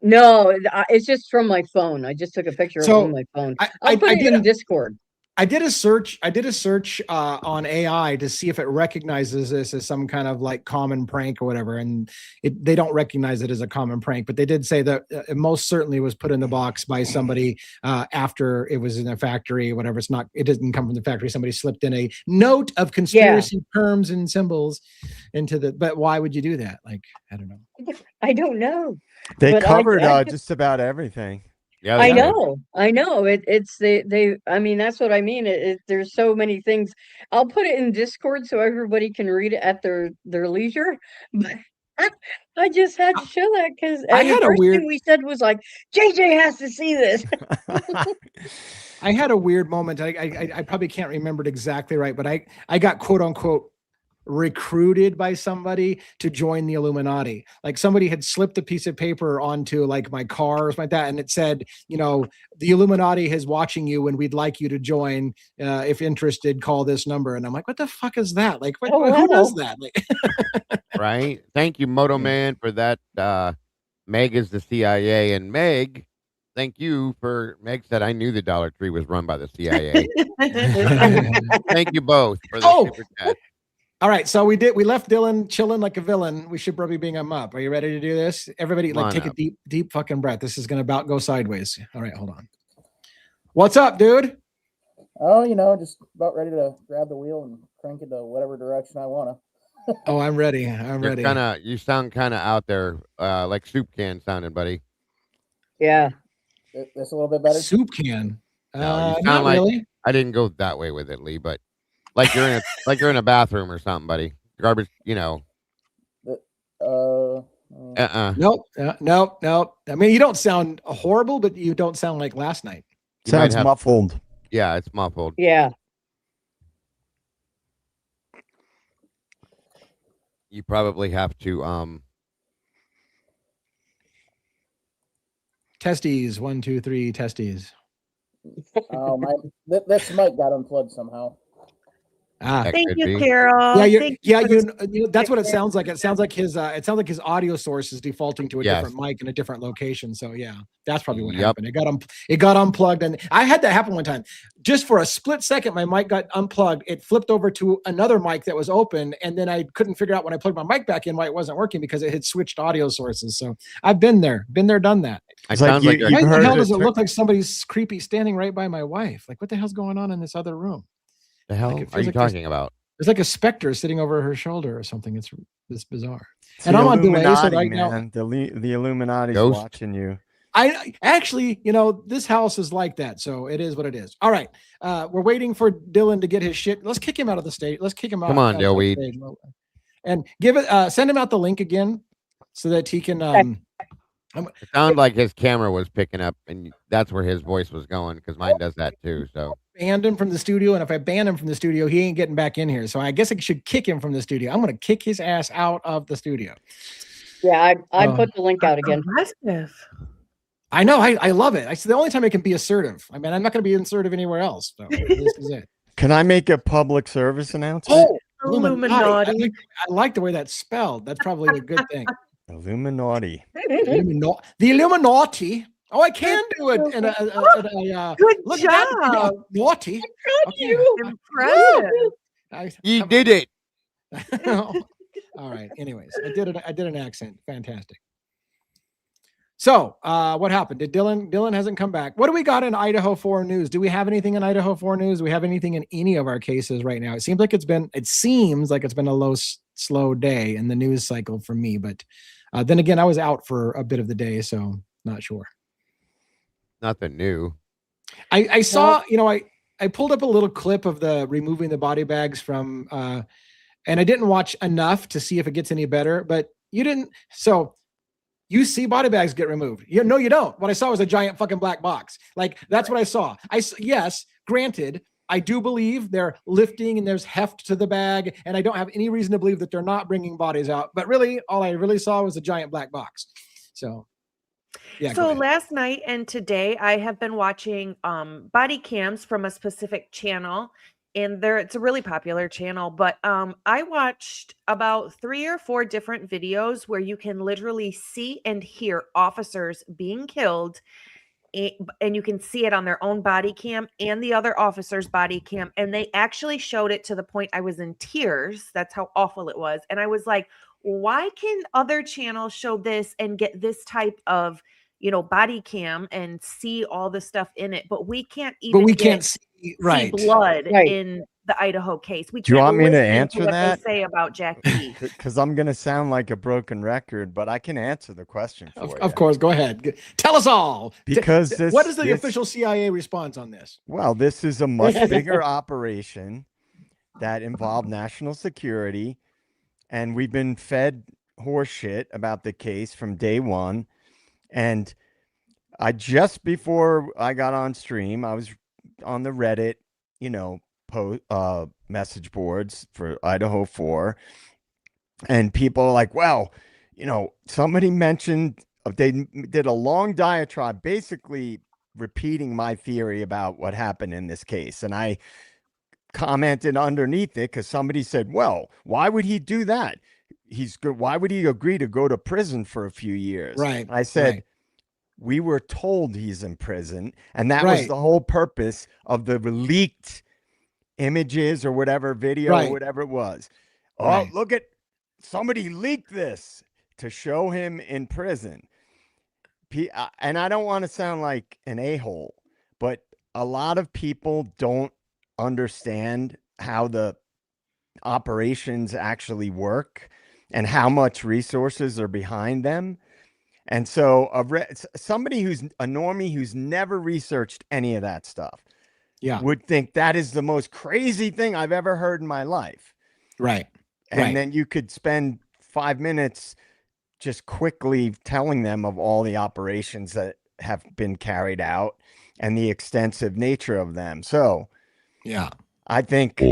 No, it's just from my phone. I just took a picture of it on my phone. I'll put it in Discord. I did a search on AI to see if it recognizes this as some kind of like common prank or whatever, and they don't recognize it as a common prank, but they did say that it most certainly was put in the box by somebody after it was in a factory or whatever. It didn't come from the factory. Somebody slipped in a note of conspiracy terms and symbols into the. But why would you do that? Like, I don't know. I don't know. They covered just about everything. Yeah, I they did. know. It's they. I mean, that's what I mean. There's so many things. I'll put it in Discord so everybody can read it at their leisure. But I just had to show that because I and the had a first weird thing we said was like, JJ has to see this. I had a weird moment. I probably can't remember it exactly right, but I got quote unquote recruited by somebody to join the Illuminati. Like somebody had slipped a piece of paper onto like my car or something like that, and it said, you know, the Illuminati is watching you and we'd like you to join. If interested, call this number. And I'm like, what the fuck is that? Like, what, Oh, who does wow. that? Like, Right. Thank you, Moto Man, for that. Meg is the CIA, and Meg, thank you for Meg said I knew the Dollar Tree was run by the CIA. Thank you both for the Oh! super chat. All right, so we left Dylan chilling like a villain. We should probably bring him up. Are you ready to do this? Everybody, Come like, on take a up. deep fucking breath. This is gonna about go sideways. All right, hold on. What's up, dude? Oh, you know, just about ready to grab the wheel and crank it to whatever direction I want to. Oh, I'm ready. I'm ready. You sound kind of out there, like soup can sounding, buddy. Yeah. This a little bit better. Soup can. No, you sound not like really. I didn't go that way with it, Lee, but like you're in a bathroom or something, buddy. Garbage, you know. Nope. Nope. I mean, you don't sound horrible, but you don't sound like last night. Sounds muffled. Yeah, it's muffled. Yeah. You probably have to Testes. 1, 2, 3. Testes. Oh my! This mic got unplugged somehow. Thank you, Carol. Yeah, that's what it sounds like. It sounds like his audio source is defaulting to a different mic in a different location. So yeah, that's probably what happened. It got unplugged, and I had that happen one time. Just for a split second, my mic got unplugged. It flipped over to another mic that was open, and then I couldn't figure out when I plugged my mic back in why it wasn't working because it had switched audio sources. So I've been there, done that. It sounds like why the hell does it look like somebody's creepy standing right by my wife? Like, what the hell's going on in this other room? The hell are you talking about? There's like a specter sitting over her shoulder or something. It's bizarre. It's and I'm on delay, so right man. now The Illuminati's watching you. I actually, this house is like that, so it is what it is. All right, we're waiting for Dylan to get his shit. Let's kick him out of the stage. Let's kick him out. Come on, Dillweed. And send him out the link again so that he can. It sounded like his camera was picking up, and that's where his voice was going because mine does that too. So banned him from the studio, and if I ban him from the studio, he ain't getting back in here. So I guess I should kick him from the studio. I'm going to kick his ass out of the studio. Yeah, I put the link out again. I know. I love it. It's the only time I can be assertive. I mean, I'm not going to be assertive anywhere else. So this is it. Can I make a public service announcement? Oh, Illuminati. I like the way that's spelled. That's probably a good thing. Illuminati. The Illuminati. Oh, I can do it. Good look job. At that. Naughty. Impressive. You did it. All right. Anyways, I did an accent. Fantastic. So, what happened? Dylan hasn't come back. What do we got in Idaho 4 news? Do we have anything in Idaho 4 news? Do we have anything in any of our cases right now? It seems like it's been a slow day in the news cycle for me, but then again, I was out for a bit of the day, so not sure. Nothing new. I saw, I pulled up a little clip of the removing the body bags from, and I didn't watch enough to see if it gets any better, but you didn't. So you see body bags get removed. No, you don't. What I saw was a giant fucking black box. Like, that's what I saw. Yes, granted, I do believe they're lifting and there's heft to the bag, and I don't have any reason to believe that they're not bringing bodies out. But really, all I really saw was a giant black box. So, yeah. So last night and today, I have been watching body cams from a specific channel, and it's a really popular channel. But I watched about 3 or 4 different videos where you can literally see and hear officers being killed. And you can see it on their own body cam and the other officer's body cam. And they actually showed it to the point I was in tears. That's how awful it was. And I was like, why can other channels show this and get this type of, body cam and see all the stuff in it, but we can't even see blood Right. in the Idaho case. We Do you can't want me to listen answer what that? they say about Jack P. Because I'm going to sound like a broken record, but I can answer the question for you. Of course, go ahead. Tell us all. Because what is the official CIA response on this? Well, this is a much bigger operation that involved national security, and we've been fed horse shit about the case from day one. And just before I got on stream, I was on the Reddit, message boards for Idaho 4, and people are like, well, somebody mentioned, they did a long diatribe basically repeating my theory about what happened in this case. And I commented underneath it because somebody said, well, why would he do that? Why would he agree to go to prison for a few years? Right. I said, we were told he's in prison, and that was the whole purpose of the leaked images or whatever, video, or whatever it was. Oh, look at, somebody leaked this to show him in prison. And I don't want to sound like an a-hole, but a lot of people don't understand how the operations actually work and how much resources are behind them. And so somebody who's a normie who's never researched any of that stuff would think that is the most crazy thing I've ever heard in my life. Right. And then you could spend 5 minutes just quickly telling them of all the operations that have been carried out and the extensive nature of them. So I think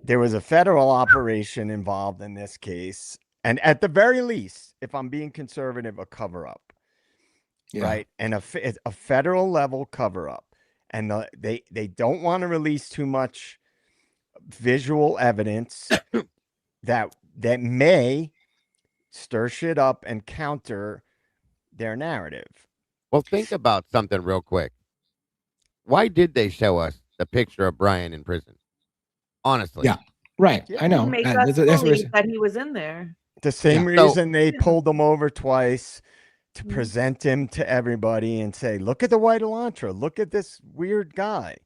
there was a federal operation involved in this case. And at the very least, if I'm being conservative, a cover-up, right? And a federal level cover-up. And they don't want to release too much visual evidence that may stir shit up and counter their narrative. Well, think about something real quick. Why did they show us the picture of Brian in prison? Honestly. Yeah. Right. I know. Make us believe that he was in there. The same reason they pulled him over twice to present him to everybody and say, look at the white Elantra. Look at this weird guy.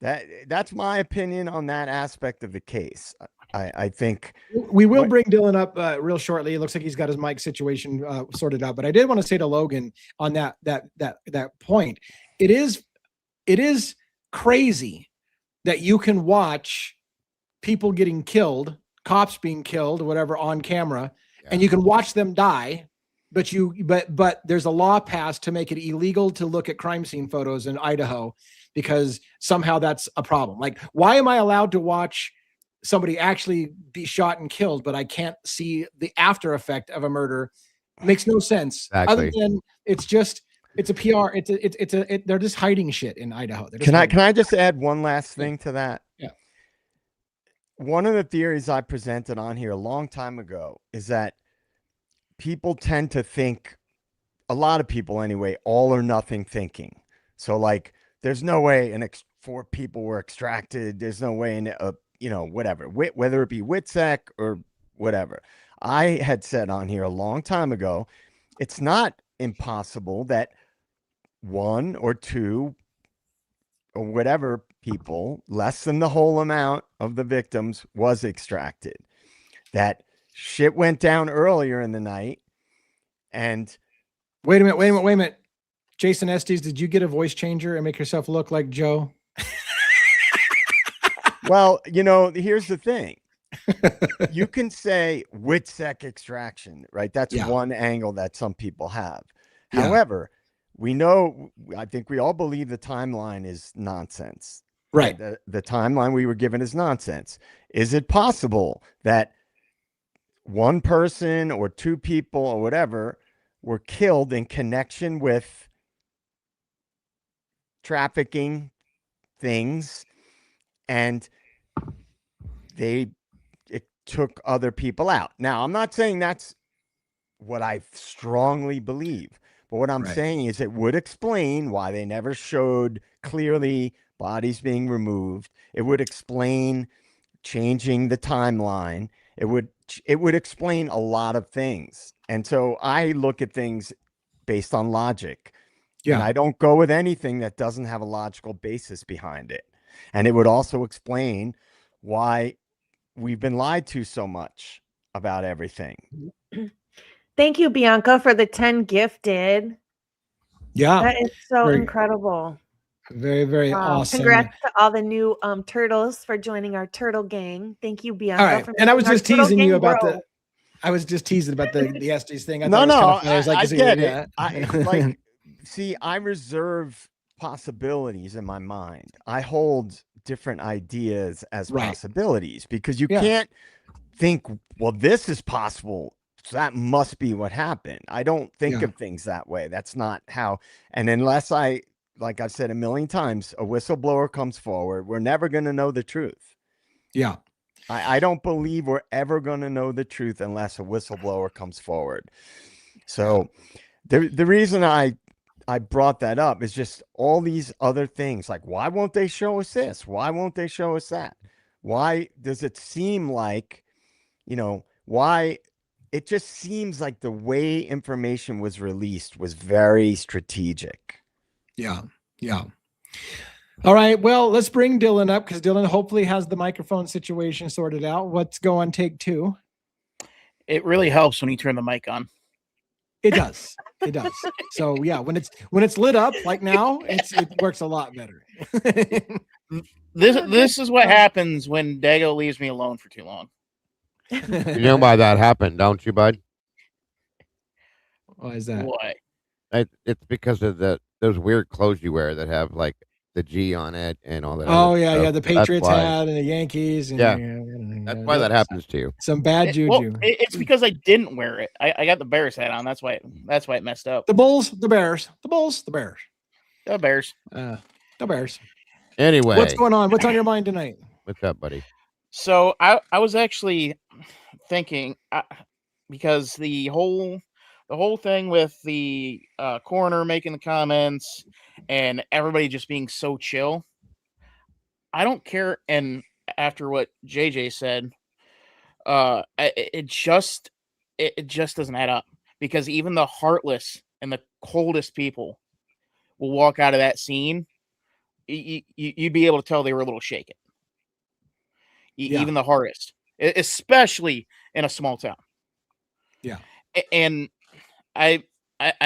That's my opinion on that aspect of the case. I think we will bring Dylan up real shortly. It looks like he's got his mic situation sorted out. But I did want to say to Logan on that point, it is crazy that you can watch people getting killed, cops being killed, or whatever, on camera, and you can watch them die. But there's a law passed to make it illegal to look at crime scene photos in Idaho because somehow that's a problem. Like, why am I allowed to watch somebody actually be shot and killed, but I can't see the after effect of a murder? Makes no sense. Exactly. Other than it's a PR. They're just hiding shit in Idaho. Can I just add one last thing to that? Yeah. One of the theories I presented on here a long time ago is that people tend to think, a lot of people anyway, all or nothing thinking. So like, there's no way 4 people were extracted. There's no way whatever, whether it be WITSEC or whatever. I had said on here a long time ago, it's not impossible that 1 or 2 or whatever people, less than the whole amount of the victims, was extracted. That shit went down earlier in the night. And wait a minute. Jason Estes, did you get a voice changer and make yourself look like Joe? Well, here's the thing. You can say WITSEC extraction, right? That's one angle that some people have. However, I think we all believe the timeline is nonsense. Right. The timeline we were given is nonsense. Is it possible that 1 person or 2 people or whatever were killed in connection with trafficking things, and it took other people out? Now, I'm not saying that's what I strongly believe, but what I'm saying is it would explain why they never showed clearly bodies being removed. It would explain changing the timeline. It would explain a lot of things. And so I look at things based on logic. Yeah. And I don't go with anything that doesn't have a logical basis behind it. And it would also explain why we've been lied to so much about everything. Thank you, Bianca, for the 10 gifted. Yeah. That is so Very- incredible. Very, very awesome. Congrats to all the new turtles for joining our turtle gang. Thank you, Bianca. All right. For And I was making our just turtle teasing gang you about grow. the I was just teasing about the Estes thing. I No, thought it was kind no, of funny. I was like, I is he- get yeah. it. I like, see, I reserve possibilities in my mind. I hold different ideas as Right. possibilities because you Yeah. can't think, well, this is possible, so that must be what happened. I don't think Yeah. of things that way. That's not how. And unless like I've said a million times, a whistleblower comes forward, we're never going to know the truth. Yeah. I don't believe we're ever going to know the truth unless a whistleblower comes forward. So the reason I brought that up is just all these other things. Like, why won't they show us this? Why won't they show us that? Why does it seem like, why it just seems like the way information was released was very strategic. Yeah. Yeah. All right. Well, let's bring Dylan up because Dylan hopefully has the microphone situation sorted out. Let's go on take 2. It really helps when you turn the mic on. It does. It does. So yeah, when it's lit up like now, it works a lot better. This is what happens when Dago leaves me alone for too long. You know why that happened, don't you, bud? Why is that? What? It's because of those weird clothes you wear that have like the G on it and all that. Oh other yeah, stuff. yeah. The That's Patriots why. hat and the Yankees. And, Yeah. yeah, That's why that happens to you. Some bad juju. Well, it's because I didn't wear it. I got the Bears hat on. That's why it messed up. The Bulls, the Bears, the Bulls, the Bears. The Bears. The Bears. Anyway, What's going on? What's on your mind tonight? what's up, buddy? So I was actually thinking because the whole thing with the coroner making the comments and everybody just being so chill, I don't care. And after what JJ said, it just doesn't add up, because even the heartless and the coldest people will walk out of that scene. You'd be able to tell they were a little shaken. Yeah. Even the hardest, especially in a small town. Yeah. And I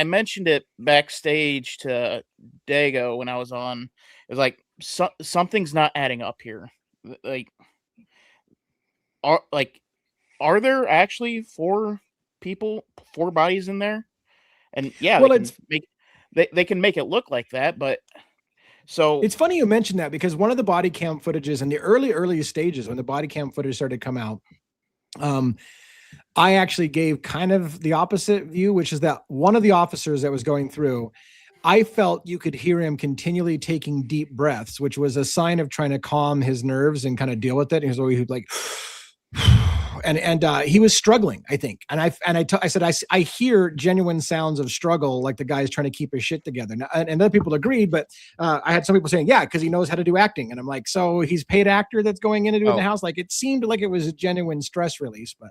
mentioned it backstage to Dago when I was on. It was like, something's not adding up here. Like, are there actually 4 bodies in there? And yeah, Well, they can make it look like that, but so it's funny you mentioned that, because one of the body cam footages in the early stages, when the body cam footage started to come out, I actually gave kind of the opposite view, which is that one of the officers that was going through, I felt you could hear him continually taking deep breaths, which was a sign of trying to calm his nerves and kind of deal with it. He was always like, and he was struggling, I think. And I said, I hear genuine sounds of struggle, like the guy's trying to keep his shit together. And other people agreed, but I had some people saying, yeah, because he knows how to do acting. And I'm like, so he's paid actor that's going in to do it in the house. Like, it seemed like it was a genuine stress release, but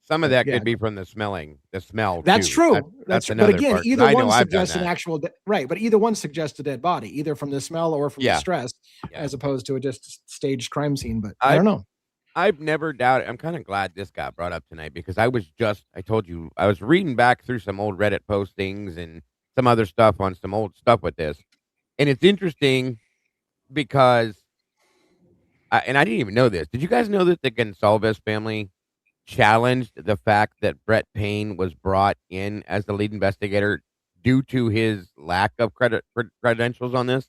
Some of that could be from the smell. That's too. true. That's But another again, part, 'cause either I know one I've done suggests an that. actual right, but either one suggests a dead body, either from the smell or from the stress, Yeah. as opposed to a just staged crime scene. But I don't know. I've never doubted. I'm kind of glad this got brought up tonight, because I told you, I was reading back through some old Reddit postings and some other stuff on some old stuff with this. And it's interesting because, I didn't even know this. Did you guys know that the Gonsalves family challenged the fact that Brett Payne was brought in as the lead investigator due to his lack of credentials on this?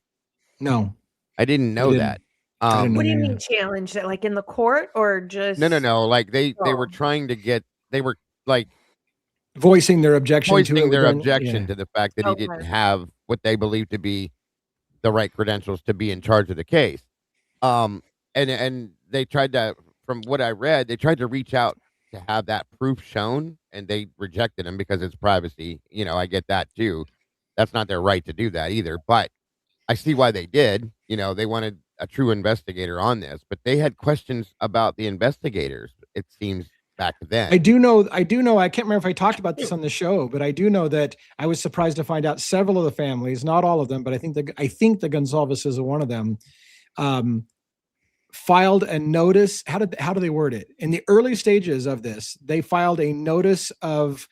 No, I didn't know that. I didn't know What do you that. mean challenged it? Like in the court or just No. Like they were trying to get. They were like Voicing their objection to voicing it. their within- objection yeah. to the fact that he Okay. didn't have what they believed to be the right credentials to be in charge of the case. And they tried to, from what I read, they tried to reach out to have that proof shown, and they rejected him because it's privacy. You know, I get that too. That's not their right to do that either. But I see why they did. You know, they wanted a true investigator on this, but they had questions about the investigators, it seems, back then. I do know. I can't remember if I talked about this on the show, but I do know that I was surprised to find out several of the families, not all of them, but I think the Gonsalveses are one of them, filed a notice. How do they word it? In the early stages of this, they filed a notice of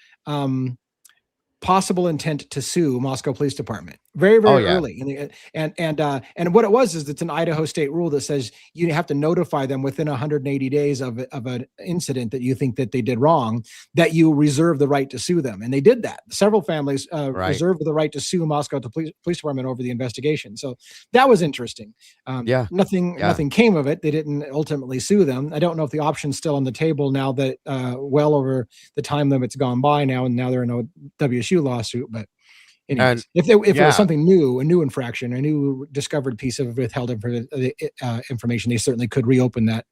possible intent to sue Moscow Police Department very early. And what it was is it's an Idaho state rule that says you have to notify them within 180 days of an incident that you think that they did wrong, that you reserve the right to sue them. And they did that. Several families reserved the right to sue Moscow Police Department over the investigation. So that was interesting. Nothing came of it. They didn't ultimately sue them. I don't know if the option's still on the table now that well over the time limit's gone by now, and now they're in a WSU lawsuit. But anyways, if it was something new, a new infraction, a new discovered piece of withheld information, they certainly could reopen that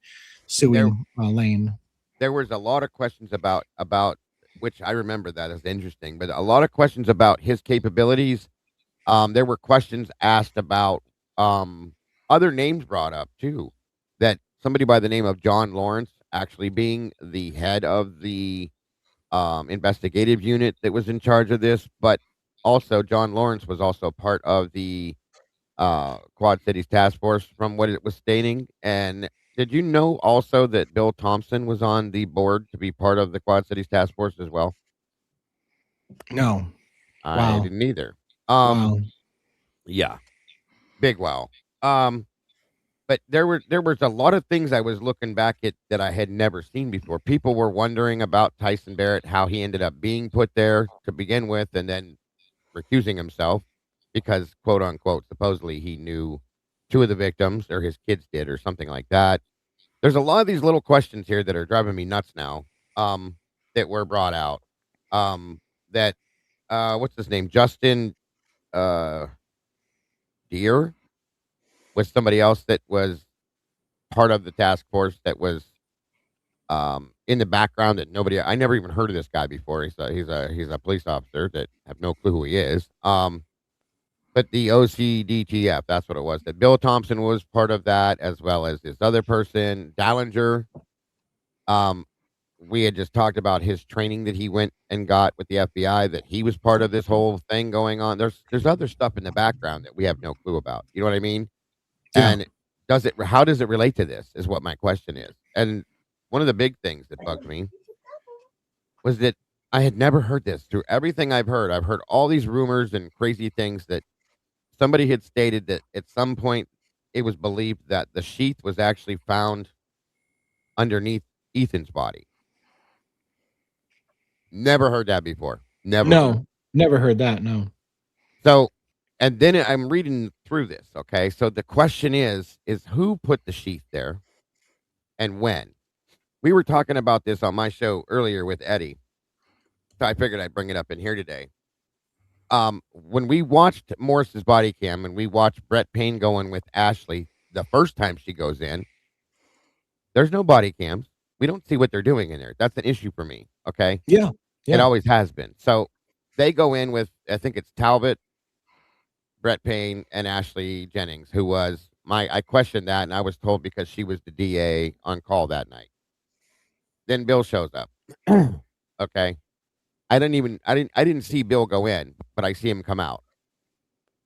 suing lane. There was a lot of questions about which I remember that as interesting, but a lot of questions about his capabilities. There were questions asked about other names brought up too, that somebody by the name of John Lawrence actually being the head of the investigative unit that was in charge of this, but also John Lawrence was also part of the Quad Cities Task Force from what it was stating. And did you know also that Bill Thompson was on the board to be part of the Quad Cities Task Force as well? No. I didn't either. Wow. Yeah. Big wow. But there was a lot of things I was looking back at that I had never seen before. People were wondering about Tyson Barrett, how he ended up being put there to begin with, and then recusing himself because, quote unquote, supposedly he knew two of the victims, or his kids did, or something like that. There's a lot of these little questions here that are driving me nuts now, that were brought out. That what's his name? Justin Deere was somebody else that was part of the task force that was in the background that I never even heard of this guy before. He's a police officer that have no clue who he is. But the OCDTF, that's what it was. That Bill Thompson was part of that, as well as this other person, Dallinger. We had just talked about his training that he went and got with the FBI, that he was part of this whole thing going on. There's other stuff in the background that we have no clue about. You know what I mean? Yeah. And how does it relate to this is what my question is. And one of the big things that bugged me was that I had never heard this. Through everything I've heard all these rumors and crazy things that somebody had stated that at some point it was believed that the sheath was actually found underneath Ethan's body. Never heard that before. Never heard that. No. So, and then I'm reading through this. Okay. So the question is who put the sheath there and when? We were talking about this on my show earlier with Eddie. So I figured I'd bring it up in here today. When we watched Morris's body cam and we watched Brett Payne going with Ashley the first time she goes in, there's no body cams. We don't see what they're doing in there. That's an issue for me. Okay. Yeah. It always has been. So they go in with, I think it's Talbot, Brett Payne, and Ashley Jennings, who was I questioned that, and I was told because she was the DA on call that night. Then Bill shows up. Okay. I didn't see Bill go in, but I see him come out.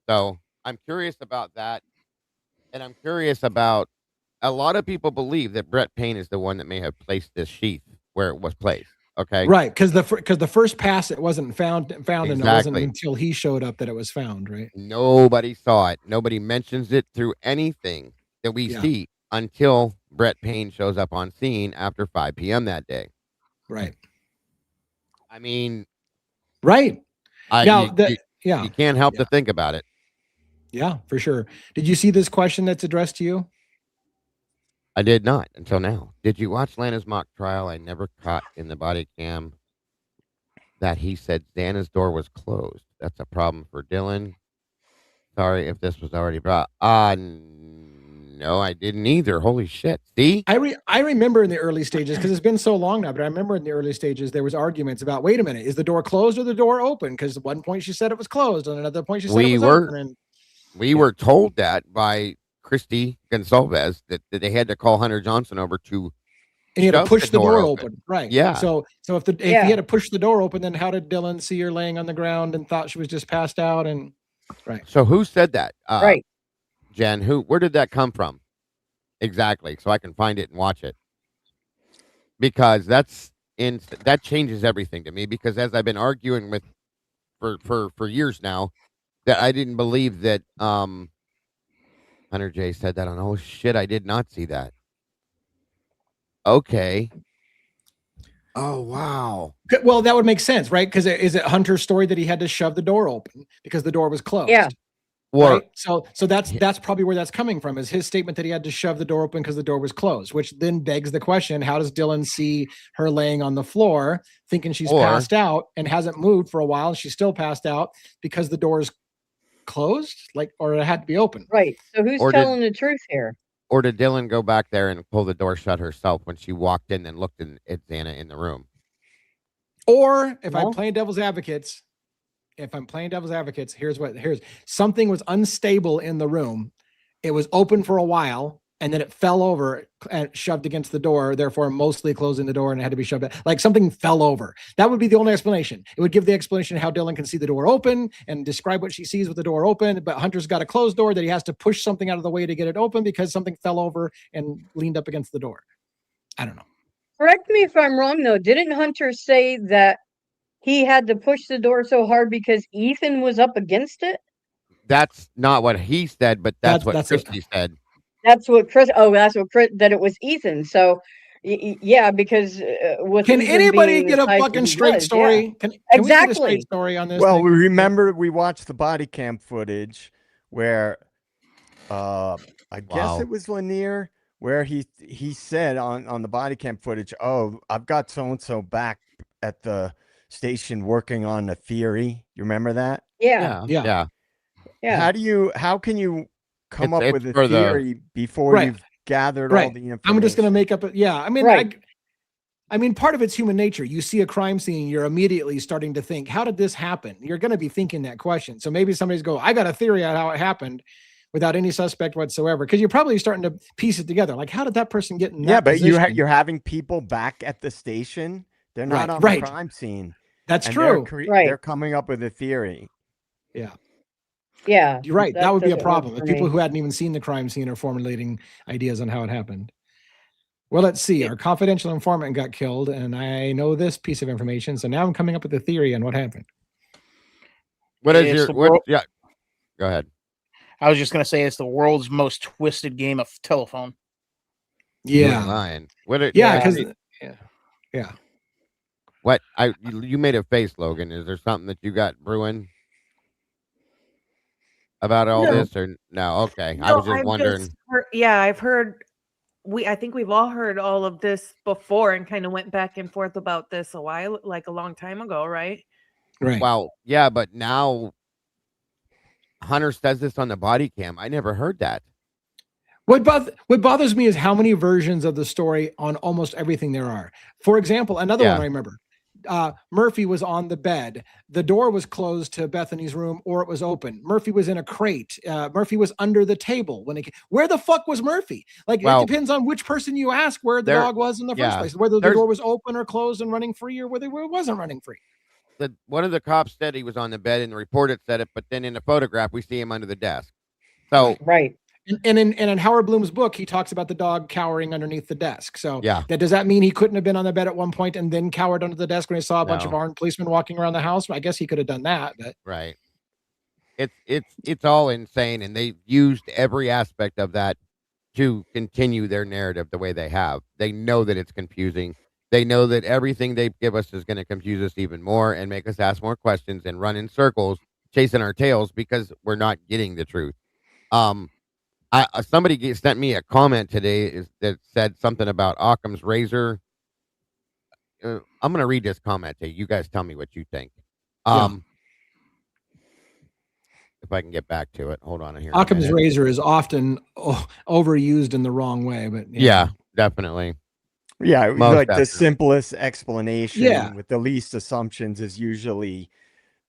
So I'm curious about that. And I'm curious about, a lot of people believe that Brett Payne is the one that may have placed this sheath where it was placed. Okay. Right. Because the first pass, it wasn't found, and it wasn't Exactly. until he showed up that it was found. Right. Nobody saw it. Nobody mentions it through anything that we see until Brett Payne shows up on scene after 5 p.m. that day. Right. I mean, right. You can't help to think about it. Yeah, for sure. Did you see this question that's addressed to you? I did not until now. Did you watch Lana's mock trial? I never caught in the body cam that he said Xana's door was closed. That's a problem for Dylan. Sorry if this was already brought. No, I didn't either. Holy shit. See? I remember in the early stages, because it's been so long now, but I remember in the early stages, there was arguments about, wait a minute, is the door closed or the door open? Because at one point she said it was closed, and another point she said it was open. And we were told that by Christy Gonsalves that they had to call Hunter Johnson over to, and he had to push the door open. Right. Yeah. So if he had to push the door open, then how did Dylan see her laying on the ground and thought she was just passed out? And right. So who said that? Right. Jen, where did that come from? Exactly. So I can find it and watch it. Because that changes everything to me, because as I've been arguing with for years now, that I didn't believe that Hunter J said that on. Oh shit, I did not see that. Okay. Oh wow. Well, that would make sense, right? Because is it Hunter's story that he had to shove the door open because the door was closed? Yeah. Right? So that's probably where that's coming from, is his statement that he had to shove the door open because the door was closed, which then begs the question, how does Dylan see her laying on the floor thinking she's passed out and hasn't moved for a while, and she's still passed out because the door is closed, or it had to be open? Right. So who's telling the truth here? Or did Dylan go back there and pull the door shut herself when she walked in and looked at Xana in the room? Or if I'm playing devil's advocates, here's something was unstable in the room. It was open for a while and then it fell over and shoved against the door, therefore mostly closing the door, and it had to be shoved back. Like something fell over. That would be the only explanation. It would give the explanation how Dylan can see the door open and describe what she sees with the door open, but Hunter's got a closed door that he has to push something out of the way to get it open because something fell over and leaned up against the door. I don't know. Correct me if I'm wrong, though. Didn't Hunter say that he had to push the door so hard because Ethan was up against it? That's not what he said, but that's what Christy said. That's what Chris. Oh, that's what Chris. That it was Ethan. So, yeah, because can anybody get a fucking straight story? Yeah. Can we get a straight story on this? Well, we remember we watched the body cam footage where, I guess it was Lanier, where he said on the body cam footage, "Oh, I've got so and so back at the station working on a theory." You remember that? Yeah. How can you come up with a theory before you've gathered all the information? I'm just going to make up I mean, part of it's human nature. You see a crime scene, you're immediately starting to think, how did this happen? You're going to be thinking that question. So maybe somebody's go, I got a theory on how it happened without any suspect whatsoever. Because you're probably starting to piece it together. Like, how did that person get in that position? But you're having people back at the station. They're not on the crime scene. That's true. They're coming up with a theory. Yeah. Yeah. You're right. That would be a problem. If people who hadn't even seen the crime scene are formulating ideas on how it happened. Well, let's see. Our confidential informant got killed, and I know this piece of information. So now I'm coming up with a theory on what happened. What is your yeah? Go ahead. I was just going to say it's the world's most twisted game of telephone. Yeah. Yeah. What you made a face, Logan. Is there something that you got brewing about all this, or no? Okay, I was just wondering. I've heard. I think we've all heard all of this before and kind of went back and forth about this a long time ago, right? Right. Well, yeah, but now Hunter says this on the body cam. I never heard that. What bothers me is how many versions of the story on almost everything there are. For example, another one I remember. Murphy was on the bed. The door was closed to Bethany's room, or it was open. Murphy was in a crate. Murphy was under the table when where the fuck was Murphy? It depends on which person you ask where the dog was in the first place, whether the door was open or closed and running free, or whether it wasn't running free. One of the cops said he was on the bed, and the report said it, but then in the photograph we see him under the desk. So right. And in Howard Bloom's book, he talks about the dog cowering underneath the desk. So does that mean he couldn't have been on the bed at one point and then cowered under the desk when he saw a bunch of armed policemen walking around the house? I guess he could have done that. But right. It's all insane, and they've used every aspect of that to continue their narrative the way they have. They know that it's confusing. They know that everything they give us is going to confuse us even more and make us ask more questions and run in circles, chasing our tails because we're not getting the truth. Somebody sent me a comment today that said something about Occam's razor. I'm going to read this comment to you. You guys tell me what you think. If I can get back to it. Hold on here. Occam's razor is often overused in the wrong way, but yeah definitely. Yeah, like the simplest explanation with the least assumptions is usually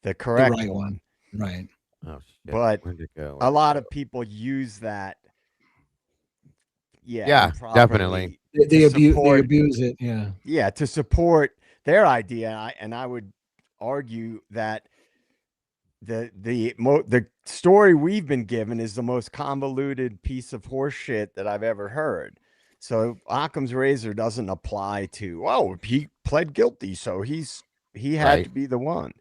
the correct one. Right. Oh, shit. But a lot of people use that. Yeah, definitely. They abuse it. Yeah. Yeah, to support their idea. And I would argue that the story we've been given is the most convoluted piece of horse shit that I've ever heard. So Occam's razor doesn't apply to, oh, he pled guilty, so he had Right. to be the one.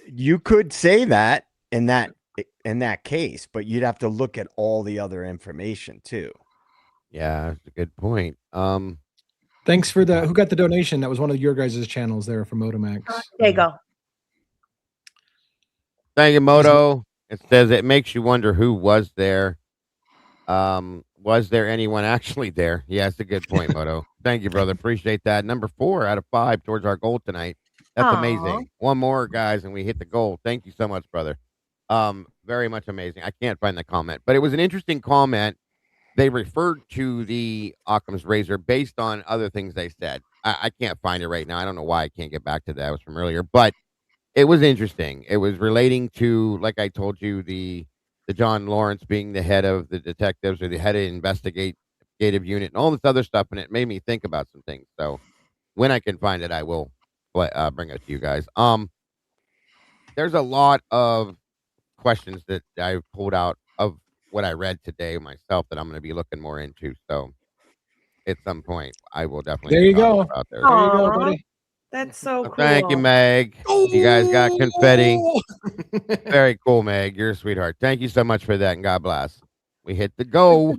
You could say that in that case, but you'd have to look at all the other information too. Yeah, that's a good point. Thanks for who got the donation. That was one of your guys' channels there from Motomax. There you go. Thank you, Moto. It says it makes you wonder who was there. Was there anyone actually there? Yeah, that's a good point, Moto. Thank you, brother. Appreciate that. Number 4 out of 5 towards our goal tonight. That's Aw. amazing. One more, guys, and we hit the goal. Thank you so much, brother. Very much amazing. I can't find the comment, but it was an interesting comment. They referred to the Occam's razor based on other things they said. I can't find it right now. I don't know why I can't get back to that. It was from earlier, but it was interesting. It was relating to, like I told you, the John Lawrence being the head of the detectives or the head of investigative unit and all this other stuff, and it made me think about some things. So when I can find it, I will bring it to you guys. There's a lot of questions that I pulled out of what I read today myself that I'm going to be looking more into. So at some point, I will definitely. There you go. Out there. There you go, Aw. buddy. That's so cool. Thank you, Meg. You guys got confetti. Very cool, Meg. You're a sweetheart. Thank you so much for that, and God bless. We hit the go.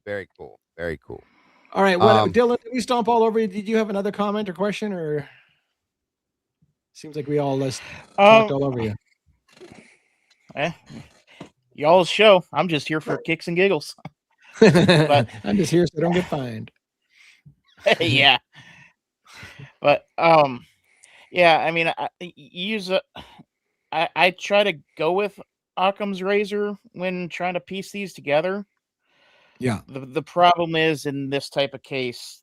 Very cool. Very cool. All right, Dylan, did we stomp all over you? Did you have another comment or question, or seems like we all talked all over you? Y'all's show. I'm just here for kicks and giggles. But I'm just here so I don't get fined. Yeah. But yeah, I mean, I try to go with Occam's razor when trying to piece these together. Yeah. The problem is, in this type of case,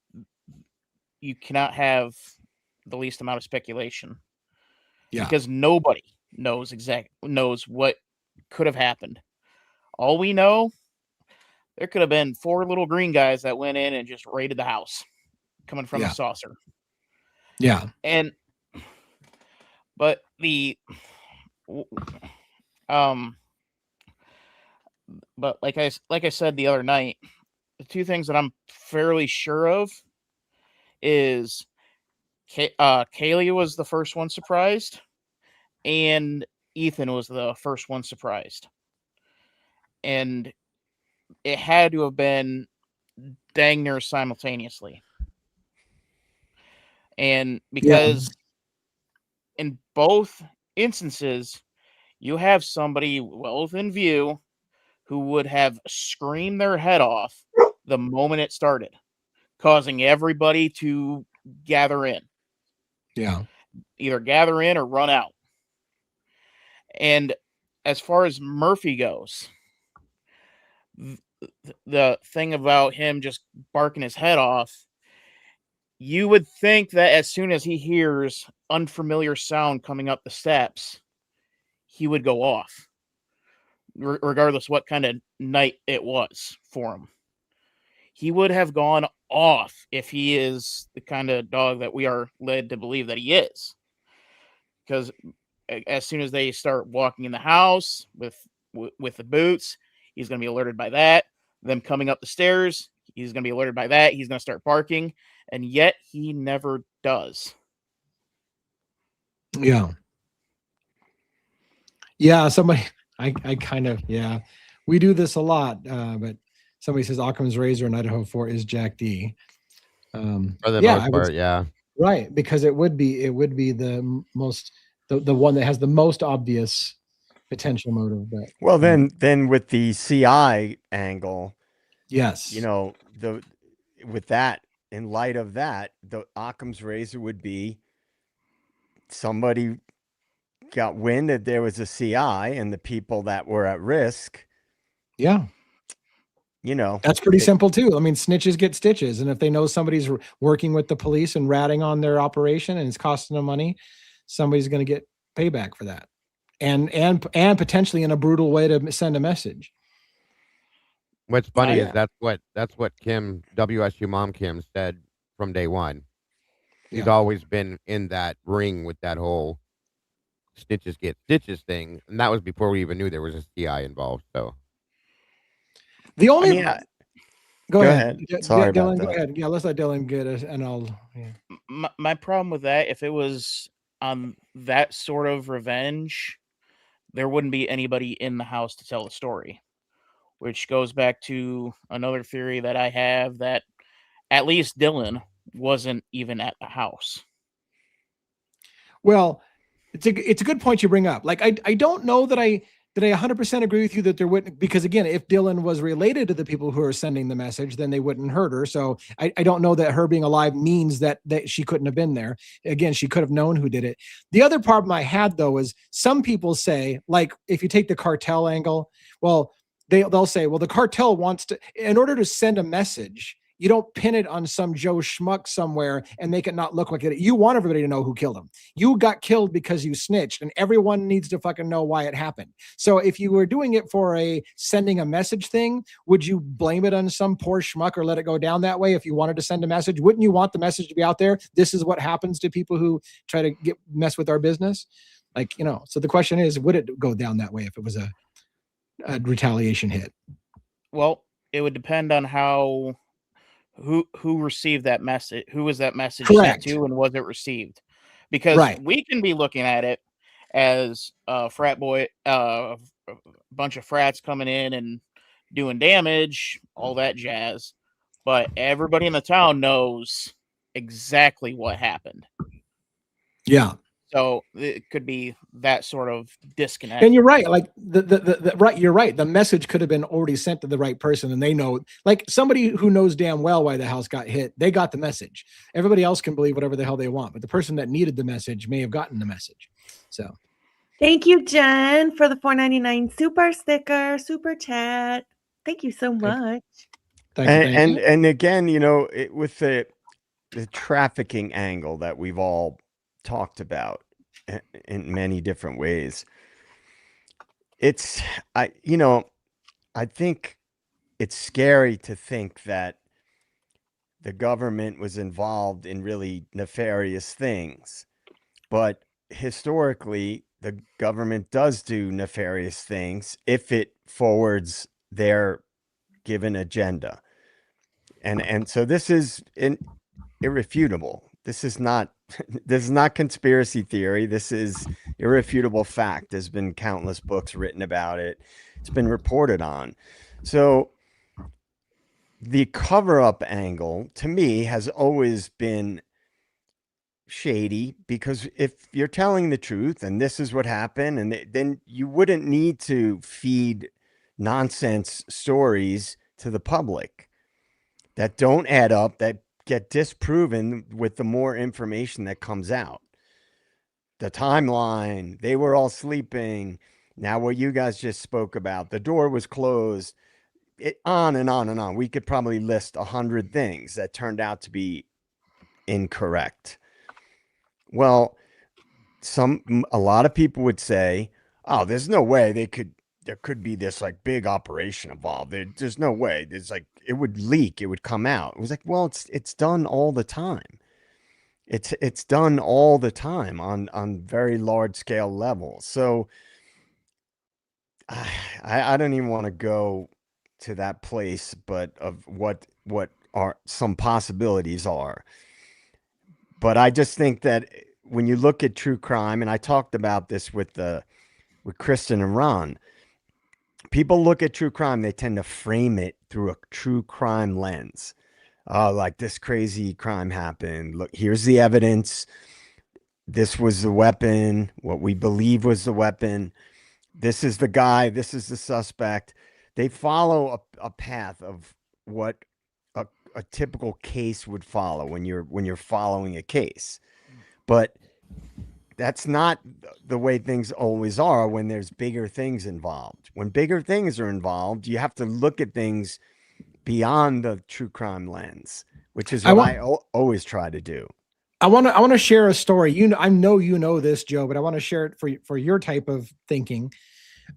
you cannot have the least amount of speculation. Yeah. Because nobody knows what could have happened. All we know, there could have been 4 little green guys that went in and just raided the house coming from a saucer. Yeah. But like I said the other night, the 2 things that I'm fairly sure of is Kaylee was the first one surprised, and Ethan was the first one surprised. And it had to have been dang near simultaneously. And because in both instances, you have somebody well within view who would have screamed their head off the moment it started, causing everybody to gather in. Yeah. Either gather in or run out. And as far as Murphy goes, the thing about him just barking his head off, you would think that as soon as he hears unfamiliar sound coming up the steps, he would go off, regardless what kind of night it was for him. He would have gone off if he is the kind of dog that we are led to believe that he is. Because as soon as they start walking in the house with the boots, he's going to be alerted by that. Them coming up the stairs, he's going to be alerted by that. He's going to start barking, and yet he never does. Yeah. Yeah. Somebody, I kind of, we do this a lot, but somebody says Occam's razor in Idaho 4 is Jack D. For the most part, yeah. Right, because it would be the most the one that has the most obvious potential motive. But well, then with the CI angle, yes, with that, in light of that, the Occam's razor would be somebody got wind that there was a CI and the people that were at risk. Yeah. That's pretty simple too. I mean, snitches get stitches. And if they know somebody's working with the police and ratting on their operation and it's costing them money, somebody's going to get payback for that. And potentially in a brutal way to send a message. What's funny is that's what Kim, WSU mom Kim, said from day one. She's always been in that ring with that whole snitches get stitches thing, and that was before we even knew there was a CI involved. So The only mean, go go ahead. ahead. Sorry about Dylan, go that. ahead. Yeah, let's let Dylan get it, and I'll. Yeah. My problem with that, if it was on that sort of revenge, there wouldn't be anybody in the house to tell the story, which goes back to another theory that I have, that at least Dylan wasn't even at the house. Well, it's a good point you bring up. Like, I don't know that I 100% agree with you that there wouldn't, because again, if Dylan was related to the people who are sending the message, then they wouldn't hurt her. So I don't know that her being alive means that she couldn't have been there. Again, she could have known who did it. The other problem I had though is some people say, like, if you take the cartel angle, well, they'll say, well, the cartel wants to, in order to send a message, you don't pin it on some Joe Schmuck somewhere and make it not look like it. You want everybody to know who killed him. You got killed because you snitched, and everyone needs to fucking know why it happened. So if you were doing it for a sending a message thing, would you blame it on some poor schmuck or let it go down that way? If you wanted to send a message, wouldn't you want the message to be out there? This is what happens to people who try to mess with our business. Like, so the question is, would it go down that way if it was a retaliation hit? Well, it would depend on who received that message, who was that message Correct. sent to, and was it received? Because we can be looking at it as a frat boy, a bunch of frats coming in and doing damage, all that jazz, but everybody in the town knows exactly what happened. Yeah. So it could be that sort of disconnect. And you're right. Like right, you're right. The message could have been already sent to the right person, and they know, like somebody who knows damn well why the house got hit, they got the message. Everybody else can believe whatever the hell they want, but the person that needed the message may have gotten the message. So thank you, Jen, for the $4.99 super sticker, super chat. Thank you so much. Thank you. And again, with the trafficking angle that we've all talked about in many different ways, I think it's scary to think that the government was involved in really nefarious things, but historically the government does do nefarious things if it forwards their given agenda, and so this is irrefutable. This is not conspiracy theory. This is irrefutable fact. There's been countless books written about it. It's been reported on. So the cover-up angle, to me, has always been shady, because if you're telling the truth and this is what happened, and then you wouldn't need to feed nonsense stories to the public that don't add up, that get disproven with the more information that comes out. The timeline, they were all sleeping. Now what you guys just spoke about, the door was closed, on and on and on. We could probably list 100 things that turned out to be incorrect. Well, a lot of people would say, oh, there's no way there could be this like big operation involved. There's no way. There's like, it would leak, it would come out. It was like, well, it's done all the time. It's done all the time on very large scale levels. So I don't even want to go to that place, but of what are some possibilities are. But I just think that when you look at true crime, and I talked about this with Kristen and Ron, people look at true crime, they tend to frame it through a true crime lens. Like, this crazy crime happened. Look, here's the evidence. This was the weapon, what we believe was the weapon. This is the guy. This is the suspect. They follow a path of what a typical case would follow when you're following a case. But that's not the way things always are when there's bigger things involved. When bigger things are involved, you have to look at things beyond the true crime lens, which is what I always try to do. I want to share a story. I know you know this, Joe, but I want to share it for your type of thinking.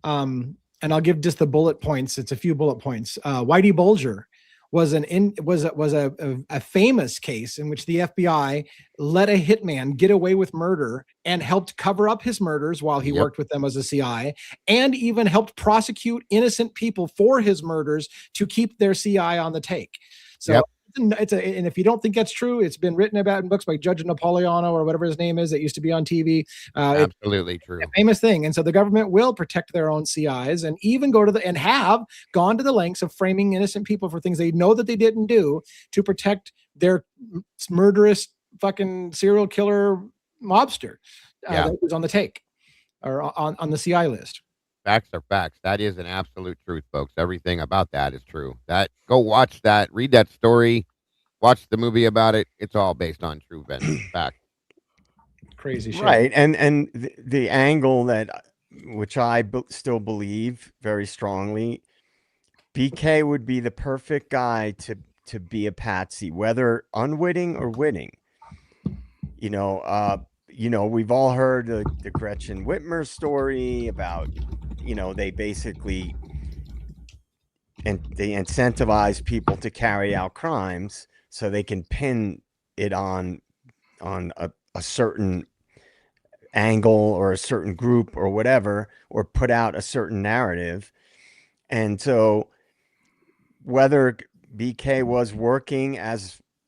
And I'll give just the bullet points. It's a few bullet points. Whitey Bulger was a famous case in which the FBI let a hitman get away with murder and helped cover up his murders while he worked with them as a CI, and even helped prosecute innocent people for his murders to keep their CI on the take. So and if you don't think that's true, it's been written about in books by Judge Napoleano or whatever his name is that used to be on TV. Absolutely true. A famous thing. And so the government will protect their own CIs and even have gone to the lengths of framing innocent people for things they know that they didn't do to protect their murderous fucking serial killer mobster that was on the take or on the CI list. Facts are facts. That is an absolute truth, folks. Everything about that is true. Go watch that, read that story, watch the movie about it. It's all based on true fact. Crazy shit. Right. And the angle which I still believe very strongly, BK would be the perfect guy to be a patsy, whether unwitting or witting. We've all heard the Gretchen Whitmer story about, they basically they incentivize people to carry out crimes so they can pin it on a certain angle or a certain group or whatever, or put out a certain narrative. And so whether BK was working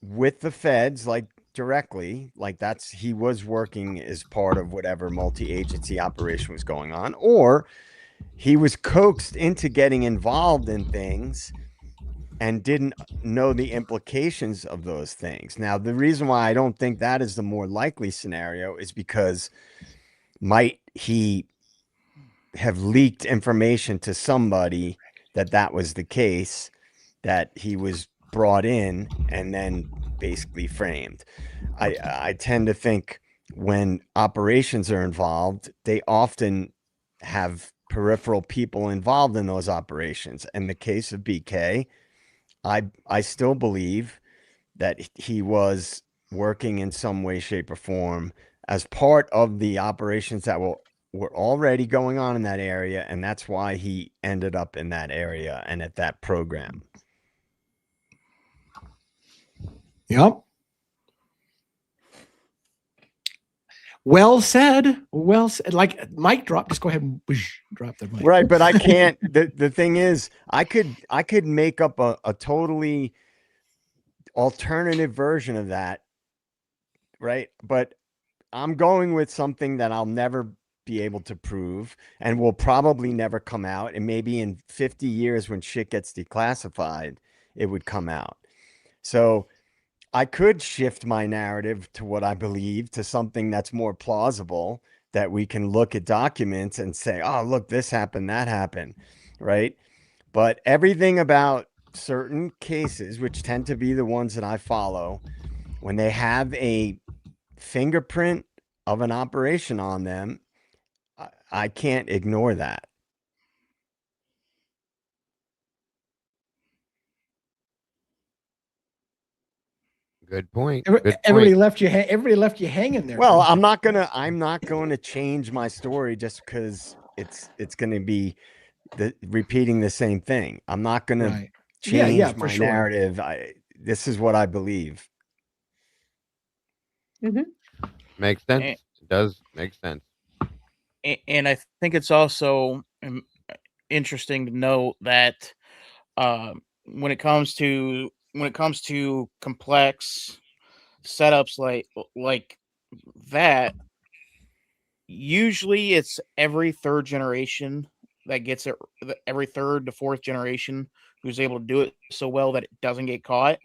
with the feds, like directly, like he was working as part of whatever multi-agency operation was going on, or he was coaxed into getting involved in things and didn't know the implications of those things. Now, the reason why I don't think that is the more likely scenario is because might he have leaked information to somebody that was the case, that he was brought in and then basically framed. I tend to think when operations are involved, they often have peripheral people involved in those operations. In the case of BK, I still believe that he was working in some way, shape, or form as part of the operations that were already going on in that area, and that's why he ended up in that area and at that program. Yep. Well said. Well said. Like mic drop. Just go ahead and drop the mic. Right, but I can't. The thing is, I could make up a totally alternative version of that, right? But I'm going with something that I'll never be able to prove and will probably never come out. And maybe in 50 years when shit gets declassified, it would come out. So I could shift my narrative to what I believe, to something that's more plausible, that we can look at documents and say, oh, look, this happened, that happened, right? But everything about certain cases, which tend to be the ones that I follow, when they have a fingerprint of an operation on them, I can't ignore that. Good point. Everybody left you hanging there. Well, I'm not gonna change my story just because it's gonna be repeating the same thing. I'm not gonna change my narrative. This is what I believe. Mm-hmm. Makes sense. It does make sense. And I think it's also interesting to note that when it comes to complex setups like that, usually it's every third generation that gets it, every third to fourth generation who's able to do it so well that it doesn't get caught.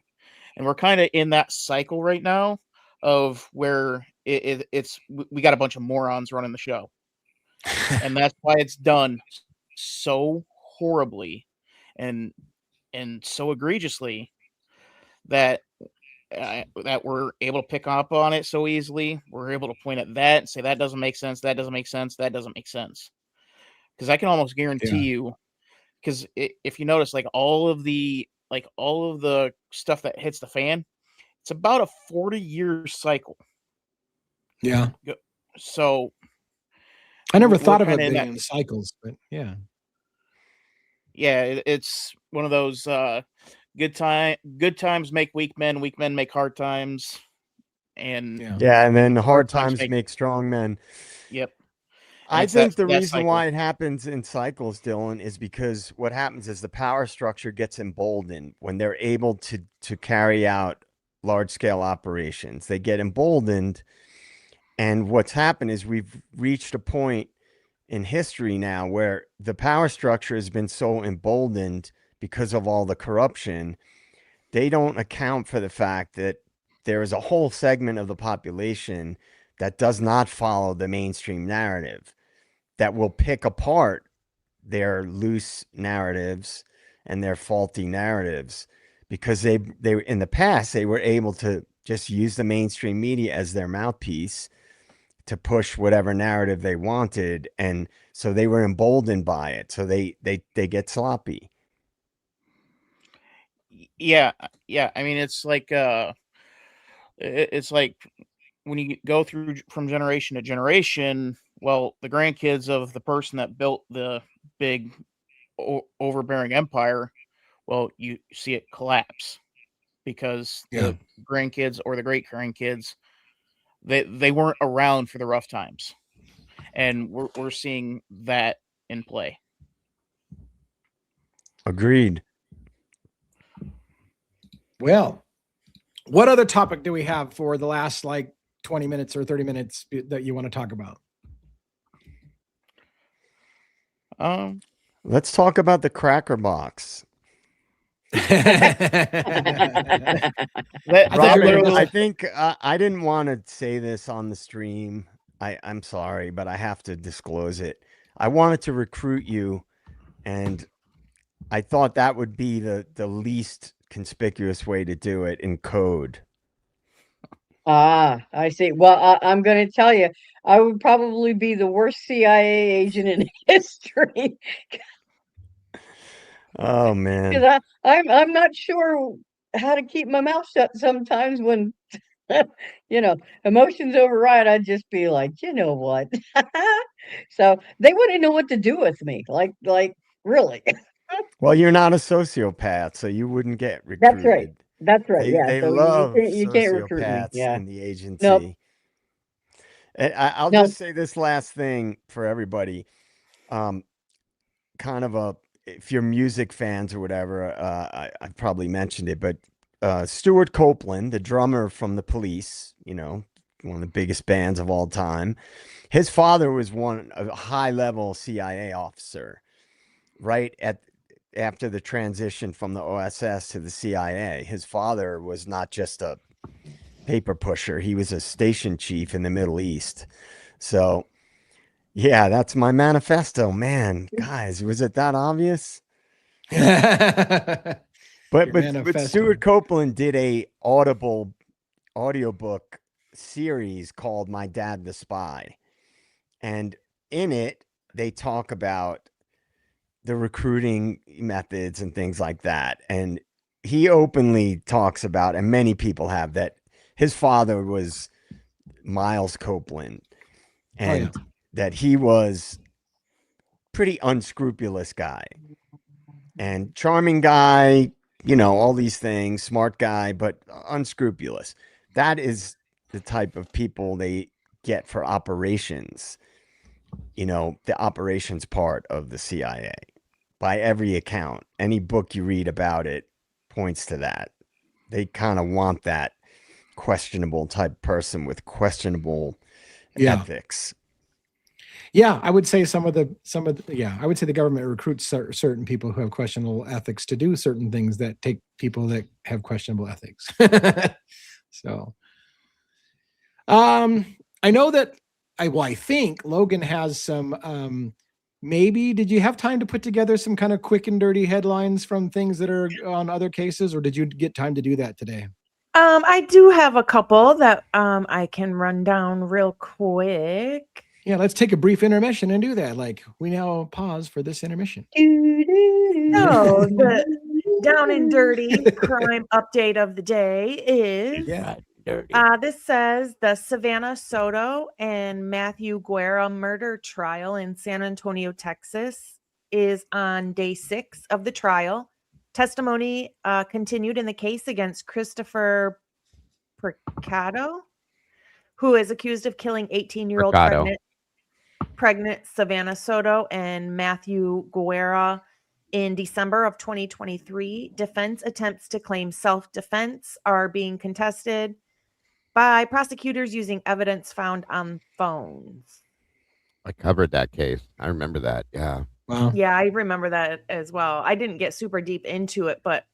And we're kind of in that cycle right now of where it's we got a bunch of morons running the show. And that's why it's done so horribly and so egregiously that we're able to pick up on it so easily. We're able to point at that and say that doesn't make sense, that doesn't make sense, that doesn't make sense. Because I can almost guarantee you, because if you notice, like all of the stuff that hits the fan, it's about a 40-year cycle. Yeah. So I never thought of it in cycles, but yeah. Yeah, it's one of those good times make weak men make hard times, and Yeah, and then hard times times make strong men. Yep. I it's think the that reason cycle. why it happens in cycles, Dylan, is because what happens is the power structure gets emboldened when they're able to carry out large scale operations. They get emboldened, and what's happened is we've reached a point in history now where the power structure has been so emboldened because of all the corruption. They don't account for the fact that there is a whole segment of the population that does not follow the mainstream narrative, that will pick apart their loose narratives and their faulty narratives, because they in the past they were able to just use the mainstream media as their mouthpiece to push whatever narrative they wanted, and so they were emboldened by it, so they get sloppy. Yeah. I mean, it's like when you go through from generation to generation, well, the grandkids of the person that built the big overbearing empire, well, you see it collapse because the grandkids or the great grandkids, they weren't around for the rough times, and we're seeing that in play. Agreed. Well, what other topic do we have for the last like 20 minutes or 30 minutes that you want to talk about? Let's talk about the cracker box. Robin, I think I didn't want to say this on the stream. I'm sorry, but I have to disclose it. I wanted to recruit you, and I thought that would be the least conspicuous way to do it in code. Ah, I see. Well, I'm going to tell you, I would probably be the worst CIA agent in history. Oh man, because I'm not sure how to keep my mouth shut sometimes when emotions override. I'd just be like, you know what? So they wouldn't know what to do with me. Like really. Well, you're not a sociopath, so you wouldn't get recruited. That's right. That's right. Yeah. They So love you can't recruit me. sociopaths Yeah. in the agency. Nope. And I'll just say this last thing for everybody. Kind of if you're music fans or whatever, I probably mentioned it, but Stuart Copeland, the drummer from the Police, one of the biggest bands of all time, his father was a high-level CIA officer, right after the transition from the OSS to the CIA. His father was not just a paper pusher. He was a station chief in the Middle East. So, yeah, that's my manifesto, man. Guys, was it that obvious? But Stuart Copeland did a audiobook series called My Dad the Spy. And in it, they talk about the recruiting methods and things like that. And he openly talks about, and many people have, that his father was Miles Copeland, and that he was pretty unscrupulous guy and charming guy, all these things, smart guy, but unscrupulous. That is the type of people they get for operations, the operations part of the CIA. By every account, any book you read about it points to that. They kind of want that questionable type person with questionable ethics. Yeah, I would say I would say the government recruits certain people who have questionable ethics to do certain things that take people that have questionable ethics. So, I know that I think Logan has some, maybe, did you have time to put together some kind of quick and dirty headlines from things that are on other cases, or did you get time to do that today? I do have a couple that I can run down real quick. Yeah, let's take a brief intermission and do that. Like, we now pause for this intermission. So the down and dirty crime update of the day is this says the Savannah Soto and Matthew Guerra murder trial in San Antonio, Texas is on day 6 of the trial. Testimony continued in the case against Christopher Picado, who is accused of killing 18-year-old Mercado. pregnant Savannah Soto and Matthew Guerra in December of 2023. Defense attempts to claim self-defense are being contested by prosecutors using evidence found on phones. I covered that case. I remember that. Yeah. Wow. Yeah, I remember that as well. I didn't get super deep into it, but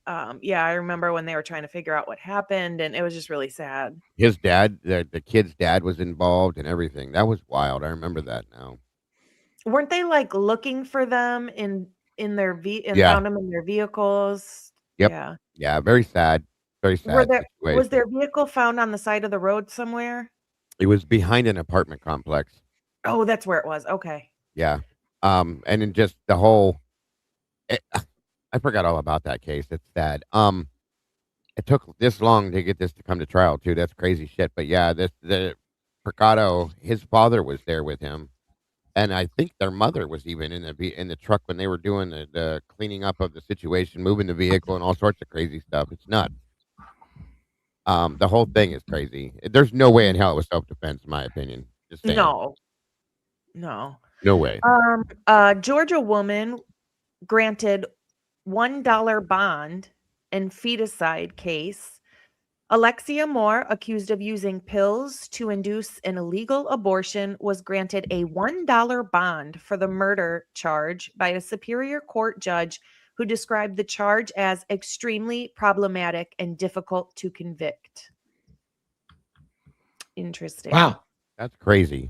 yeah, I remember when they were trying to figure out what happened, and it was just really sad. His dad, the kid's dad was involved and everything. That was wild. I remember that now. Weren't they like looking for them in their and Yeah. found them in their vehicles? Yep. Yeah. Yeah. Very sad. Very sad situation. Was their vehicle found on the side of the road somewhere? It was behind an apartment complex. Oh, that's where it was. Okay. Yeah. And then just the whole, I forgot all about that case. It's sad. It took this long to get this to come to trial too. That's crazy shit. But yeah, the Picado, his father was there with him, and I think their mother was even in the truck when they were doing the cleaning up of the situation, moving the vehicle, and all sorts of crazy stuff. It's nuts. The whole thing is crazy. There's no way in hell it was self-defense, in my opinion. Just saying. No way. Georgia woman granted $1 bond in feticide case. Alexia Moore, accused of using pills to induce an illegal abortion, was granted a $1 bond for the murder charge by a Superior Court judge who described the charge as extremely problematic and difficult to convict. Interesting. Wow. That's crazy.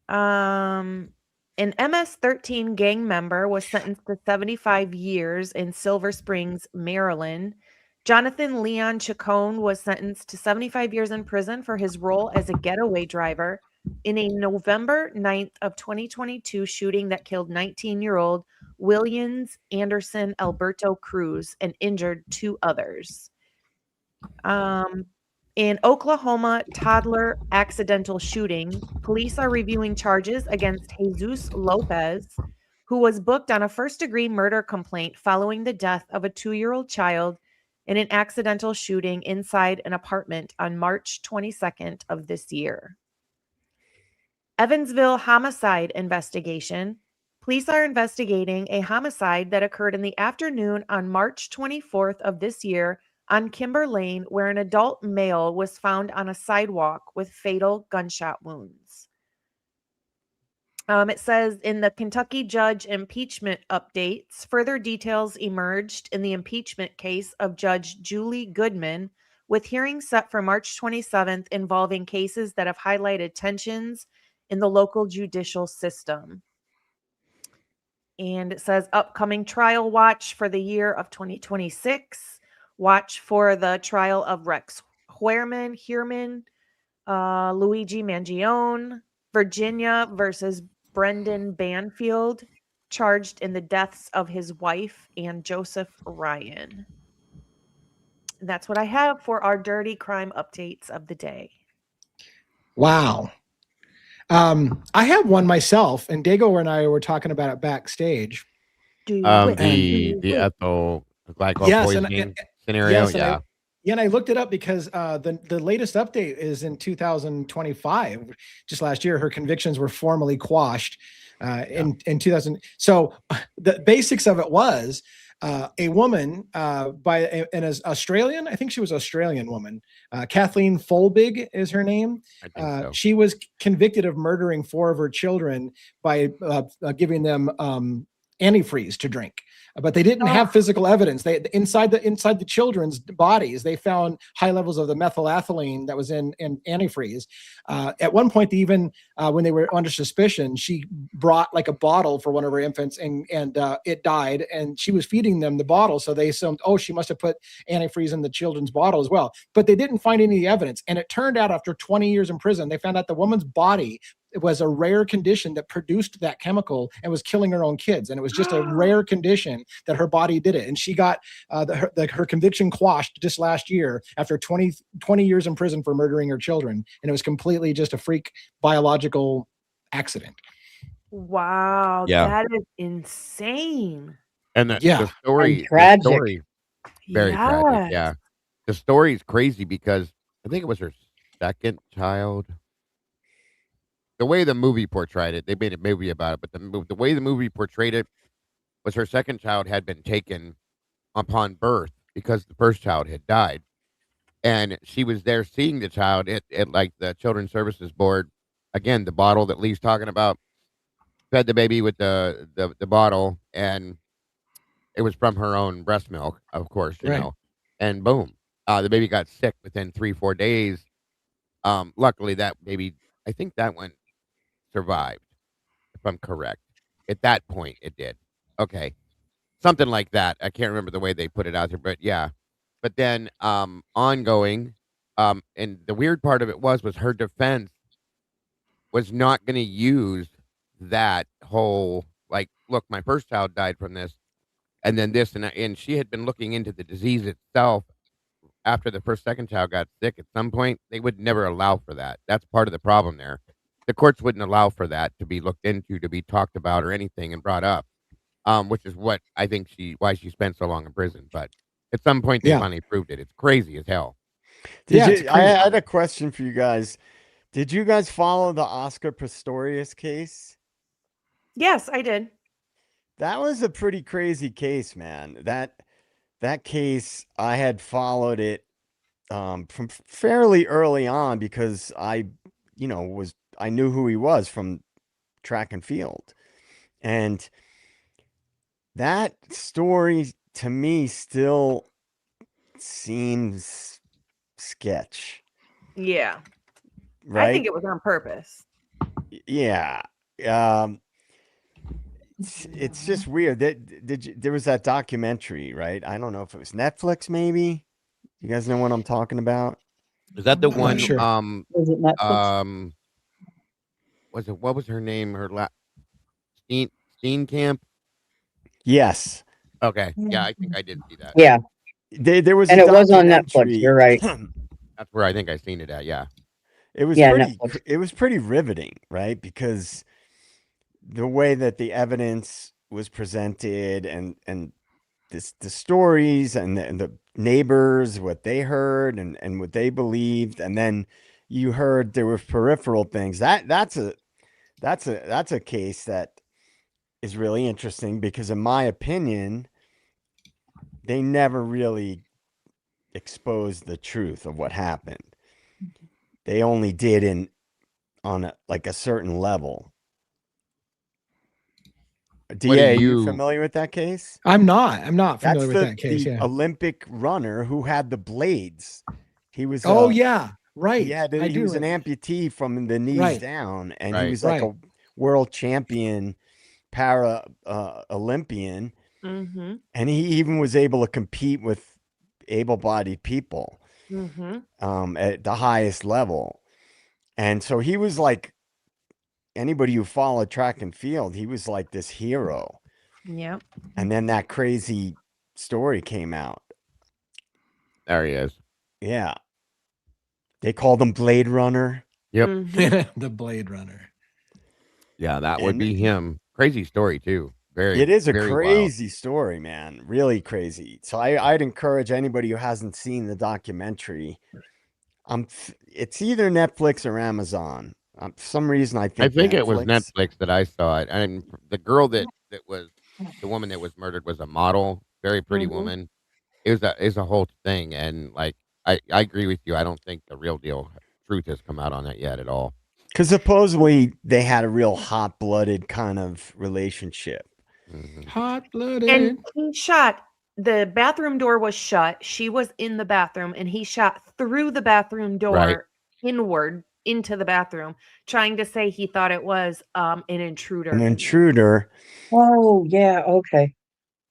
An MS-13 gang member was sentenced to 75 years in Silver Springs, Maryland. Jonathan Leon Chacon was sentenced to 75 years in prison for his role as a getaway driver in a November 9th of 2022 shooting that killed 19-year-old Williams Anderson Alberto Cruz and injured 2 others. In Oklahoma toddler accidental shooting, police are reviewing charges against Jesus Lopez, who was booked on a first-degree murder complaint following the death of a 2-year-old child in an accidental shooting inside an apartment on March 22nd of this year. Evansville homicide investigation. Police are investigating a homicide that occurred in the afternoon on March 24th of this year on Kimber Lane, where an adult male was found on a sidewalk with fatal gunshot wounds. It says in the Kentucky judge impeachment updates, further details emerged in the impeachment case of Judge Julie Goodman, with hearings set for March 27th involving cases that have highlighted tensions in the local judicial system. And it says upcoming trial watch for the year of 2026. Watch for the trial of Rex Heerman, Luigi Mangione, Virginia versus Brendan Banfield, charged in the deaths of his wife and Joseph Ryan. And that's what I have for our dirty crime updates of the day. Wow. I have one myself, and Dago and I were talking about it backstage. The ethyl glycol scenario. Yes, and I looked it up because the latest update is in 2025. Just last year, her convictions were formally quashed in 2000. So the basics of it was a woman by an Australian, I think she was an Australian woman. Kathleen Folbig is her name. I think so. She was convicted of murdering 4 of her children by giving them antifreeze to drink. But they didn't have physical evidence. They inside the children's bodies, they found high levels of the methylethylamine that was in antifreeze. At one point, even when they were under suspicion, she brought like a bottle for one of her infants, and it died. And she was feeding them the bottle, so they assumed, oh, she must have put antifreeze in the children's bottle as well. But they didn't find any evidence. And it turned out after 20 years in prison, they found out the woman's body, it was a rare condition that produced that chemical and was killing her own kids. And it was just a rare condition that her body did it. And she got her conviction quashed just last year after 20 years in prison for murdering her children. And it was completely just a freak biological accident. Wow. Yeah. That is insane. And the Yeah. story, tragic. very tragic. Yes. Yeah, the story is crazy because I think it was her second child. The way the movie portrayed it, they made a movie about it, but the way the movie portrayed it was her second child had been taken upon birth because the first child had died. And she was there seeing the child at like the Children's Services Board. Again, the bottle that Lee's talking about, fed the baby with the bottle, and it was from her own breast milk, of course, you Right. know. And boom, the baby got sick within 3-4 days. Luckily, that baby, I think that one survived, if I'm correct. At that point, it did. Okay, something like that. I can't remember the way they put it out there, but yeah. But then, ongoing, and the weird part of it was her defense was not going to use that whole like, look, my first child died from this, and then this, and she had been looking into the disease itself after the second child got sick. At some point, they would never allow for that. That's part of the problem there. The courts wouldn't allow for that to be looked into, to be talked about, or anything and brought up. Which is what I think why she spent so long in prison. But at some point, they finally proved it. It's crazy as hell. I had a question for you guys. Did you guys follow the Oscar Pistorius case? Yes, I did. That was a pretty crazy case, man. That case, I had followed it from fairly early on because I knew who he was from track and field. And that story to me still seems sketch. Yeah. Right? I think it was on purpose. Yeah. It's just weird. There was that documentary, right? I don't know if it was Netflix, maybe. You guys know what I'm talking about? Is that the I'm one? not sure. Was it Netflix? What was her name? Her Steen Camp? Yes. Okay. Yeah, I think I did see that. Yeah. There was And a it was on Netflix. documentary. You're right. That's where I think I seen it at. Yeah. It was Yeah, pretty Netflix. it was pretty riveting, right? Because the way that the evidence was presented and the stories and the neighbors, what they heard and what they believed, and then you heard there were peripheral things. That's a case that is really interesting because, in my opinion, they never really exposed the truth of what happened. They only did on a certain level. DA, are you familiar with that case? I'm not familiar That's with that case. the Yeah. Olympic runner who had the blades. He was Yeah. Right. He was an amputee from the knees down, and he was like a world champion para Olympian. Mm-hmm. And he even was able to compete with able-bodied people at the highest level. And so he was like, anybody who followed track and field, he was like this hero. Yep. And then that crazy story came out. There he is. Yeah. They called him Blade Runner. Yep. Mm-hmm. The Blade Runner. Yeah, that would be him. Crazy story too. It is a very crazy story, man. Really crazy. So I'd encourage anybody who hasn't seen the documentary. It's either Netflix or Amazon. For some reason, I think it was Netflix that I saw it, and the girl that was the woman that was murdered was a model, very pretty woman. It was a whole thing, and like I agree with you. I don't think the real deal truth has come out on that yet at all. Because supposedly they had a real hot-blooded kind of relationship. Hot-blooded. And he shot. The bathroom door was shut. She was in the bathroom, and he shot through the bathroom door inward into the bathroom, trying to say he thought it was an intruder. An intruder. Oh, yeah. Okay.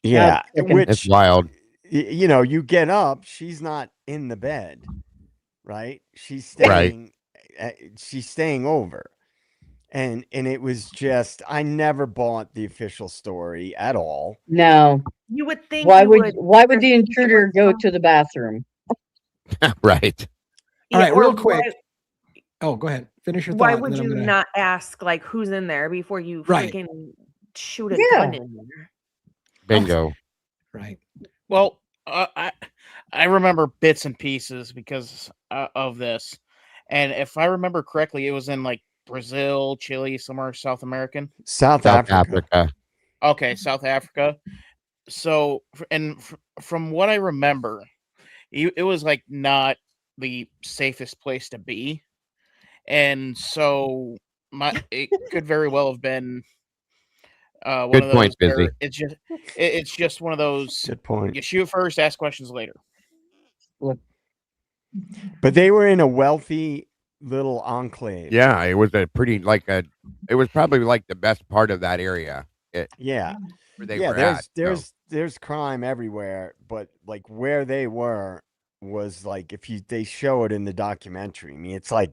Yeah. Which, it's wild. You get up. She's not in the bed, right? She's staying. She's staying over. And it was just, I never bought the official story at all. No. You would think why would the intruder go to the bathroom? Right. All right, real quick. Go ahead. Finish your thought. Why would you not ask like who's in there before you freaking shoot a gun in there? Bingo. Right. Well, I remember bits and pieces because of this, and if I remember correctly, it was in like Brazil, Chile, somewhere South American. South South Africa. Africa. Okay, South Africa. So, from what I remember, it was like not the safest place to be, and so it could very well have been one Good of point, those Busy. where it's just one of those Good point. you shoot first, ask questions later. But they were in a wealthy little enclave. Yeah, it was a pretty it was probably like the best part of that area. Yeah. Where they Yeah, were at. there's crime everywhere, but like where they were was like if they show it in the documentary. I mean, it's like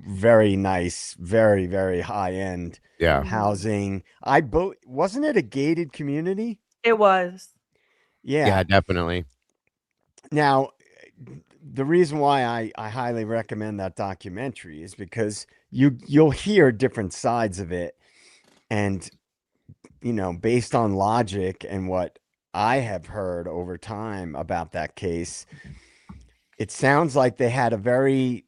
very nice, very, very high end Yeah. housing. Wasn't it a gated community? It was. Yeah, definitely. Now, the reason why I highly recommend that documentary is because you'll hear different sides of it, and based on logic and what I have heard over time about that case, it sounds like they had a very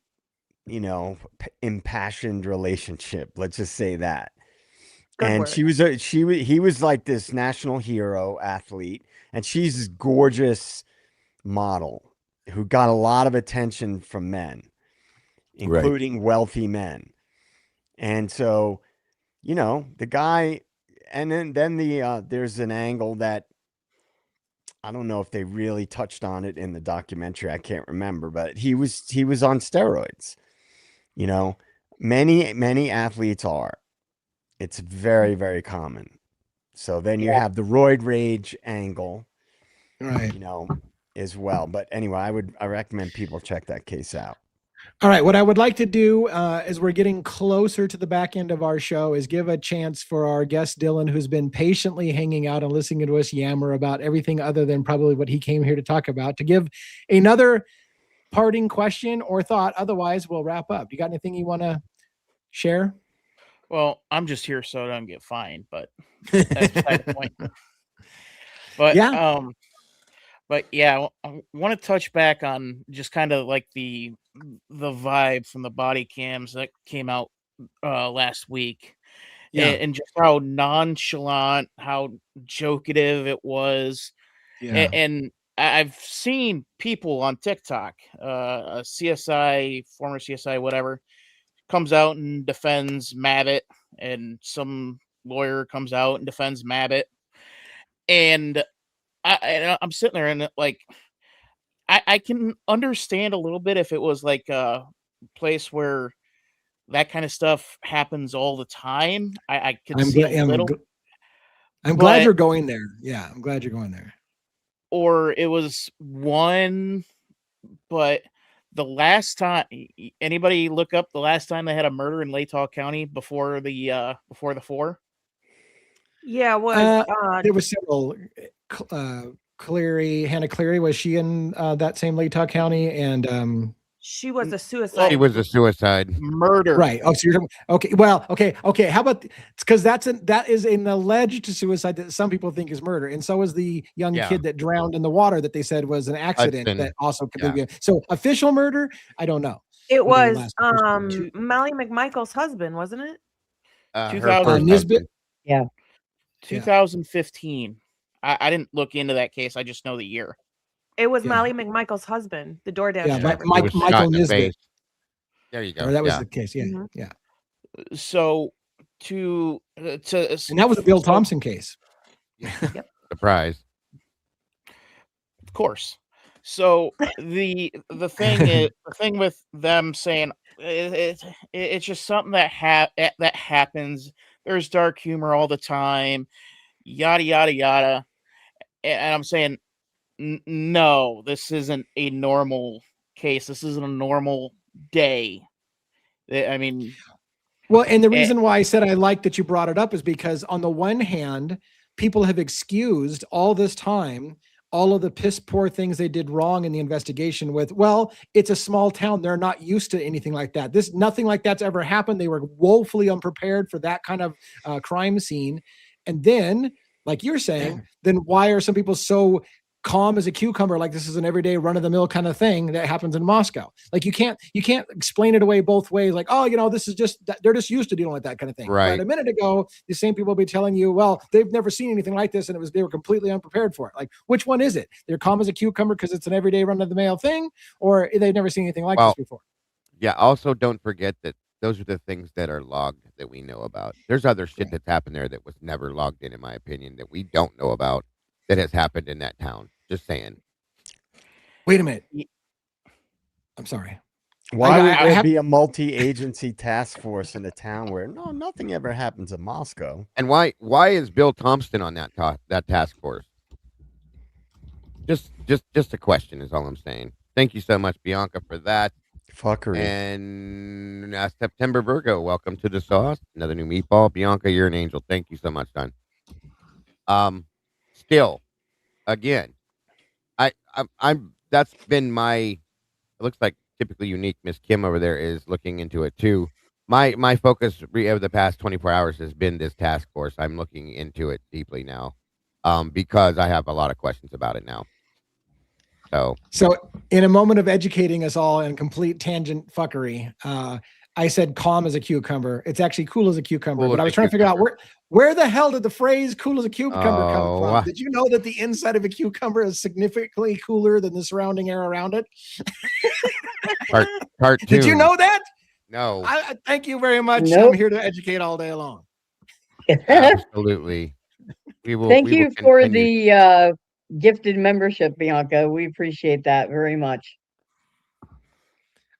impassioned relationship. Let's just say that. Good And word. he was like this national hero athlete, and she's this gorgeous model who got a lot of attention from men, including wealthy men. And so, the guy, and then there's an angle that I don't know if they really touched on it in the documentary. I can't remember, but he was on steroids. Many athletes are. It's very, very common. So then you have the roid rage angle, Right. as well. But anyway, I recommend people check that case out. All right. What I would like to do as we're getting closer to the back end of our show is give a chance for our guest, Dylan, who's been patiently hanging out and listening to us yammer about everything other than probably what he came here to talk about, to give another parting question or thought. Otherwise, we'll wrap up. You got anything you want to share? Well, I'm just here so I don't get fined, but that's beside the point. But But yeah, I want to touch back on just kind of like the vibe from the body cams that came out last week, and just how nonchalant, how jokative it was. And I've seen people on TikTok, a CSI, former CSI, whatever, comes out and defends Mabbitt, and some lawyer comes out and defends Mabbitt, and I'm sitting there and like I can understand a little bit if it was like a place where that kind of stuff happens all the time. I could see a little. I'm glad you're going there. Yeah, I'm glad you're going there. Or it was one, but the last time anybody look up the last time they had a murder in Latah County before the 4? Yeah, it was there was several. Hannah Cleary, was she in that same Latah County? And she was a suicide. She was a suicide. Murder. Right. Oh, so you're okay. Well, okay. How about because that is an alleged suicide that some people think is murder, and so is the young kid that drowned in the water that they said was an accident that also could be. So official murder, I don't know. It was Molly McMichael's husband, wasn't it? 2000 Nisbet. Yeah. 2015. I didn't look into that case. I just know the year. It was Molly McMichael's husband, the DoorDash driver. Michael Nisbet. There you go. Or that was the case. Yeah, yeah. So and that was the Bill Thompson case. Yep. Surprise. Of course. So the thing is, the thing with them saying it's just something that happens. There's dark humor all the time, yada yada yada, and I'm saying no, this isn't a normal case. This isn't a normal day. I mean, well, and the reason why I said I like that you brought it up is because on the one hand, people have excused all this time all of the piss poor things they did wrong in the investigation with, well, it's a small town. They're not used to anything like that. Nothing like that's ever happened. They were woefully unprepared for that kind of crime scene. And then like you're saying, then why are some people so calm as a cucumber, like this is an everyday run-of-the-mill kind of thing that happens in Moscow? Like you can't explain it away both ways, like, oh, this is just, they're just used to dealing with that kind of thing. Right. But a minute ago, the same people will be telling you, well, they've never seen anything like this, and they were completely unprepared for it. Like, which one is it? They're calm as a cucumber because it's an everyday run-of-the-mill thing, or they've never seen anything like this before? Yeah, also don't forget that those are the things that are logged that we know about. There's other shit that's happened there that was never logged in my opinion, that we don't know about, that has happened in that town. Just saying. Wait a minute. I'm sorry. Why would there be a multi-agency task force in a town where nothing ever happens in Moscow? And why is Bill Thompson on that task force? Just a question is all I'm saying. Thank you so much, Bianca, for that. Fuckery. And September Virgo, welcome to the sauce. Another new meatball. Bianca, you're an angel. Thank you so much, son. Still, again, I'm that's been my, it looks like typically unique. Miss Kim over there is looking into it too. My focus over the past 24 hours has been this task force. I'm looking into it deeply now, because I have a lot of questions about it now. So in a moment of educating us all in complete tangent fuckery, I said calm as a cucumber. It's actually cool as a cucumber, but I was trying to figure out where the hell did the phrase cool as a cucumber come from? Did you know that the inside of a cucumber is significantly cooler than the surrounding air around it? Cartoon. Did you know that? No. I thank you very much. Nope. I'm here to educate all day long. Absolutely. Thank you for the gifted membership, Bianca. We appreciate that very much.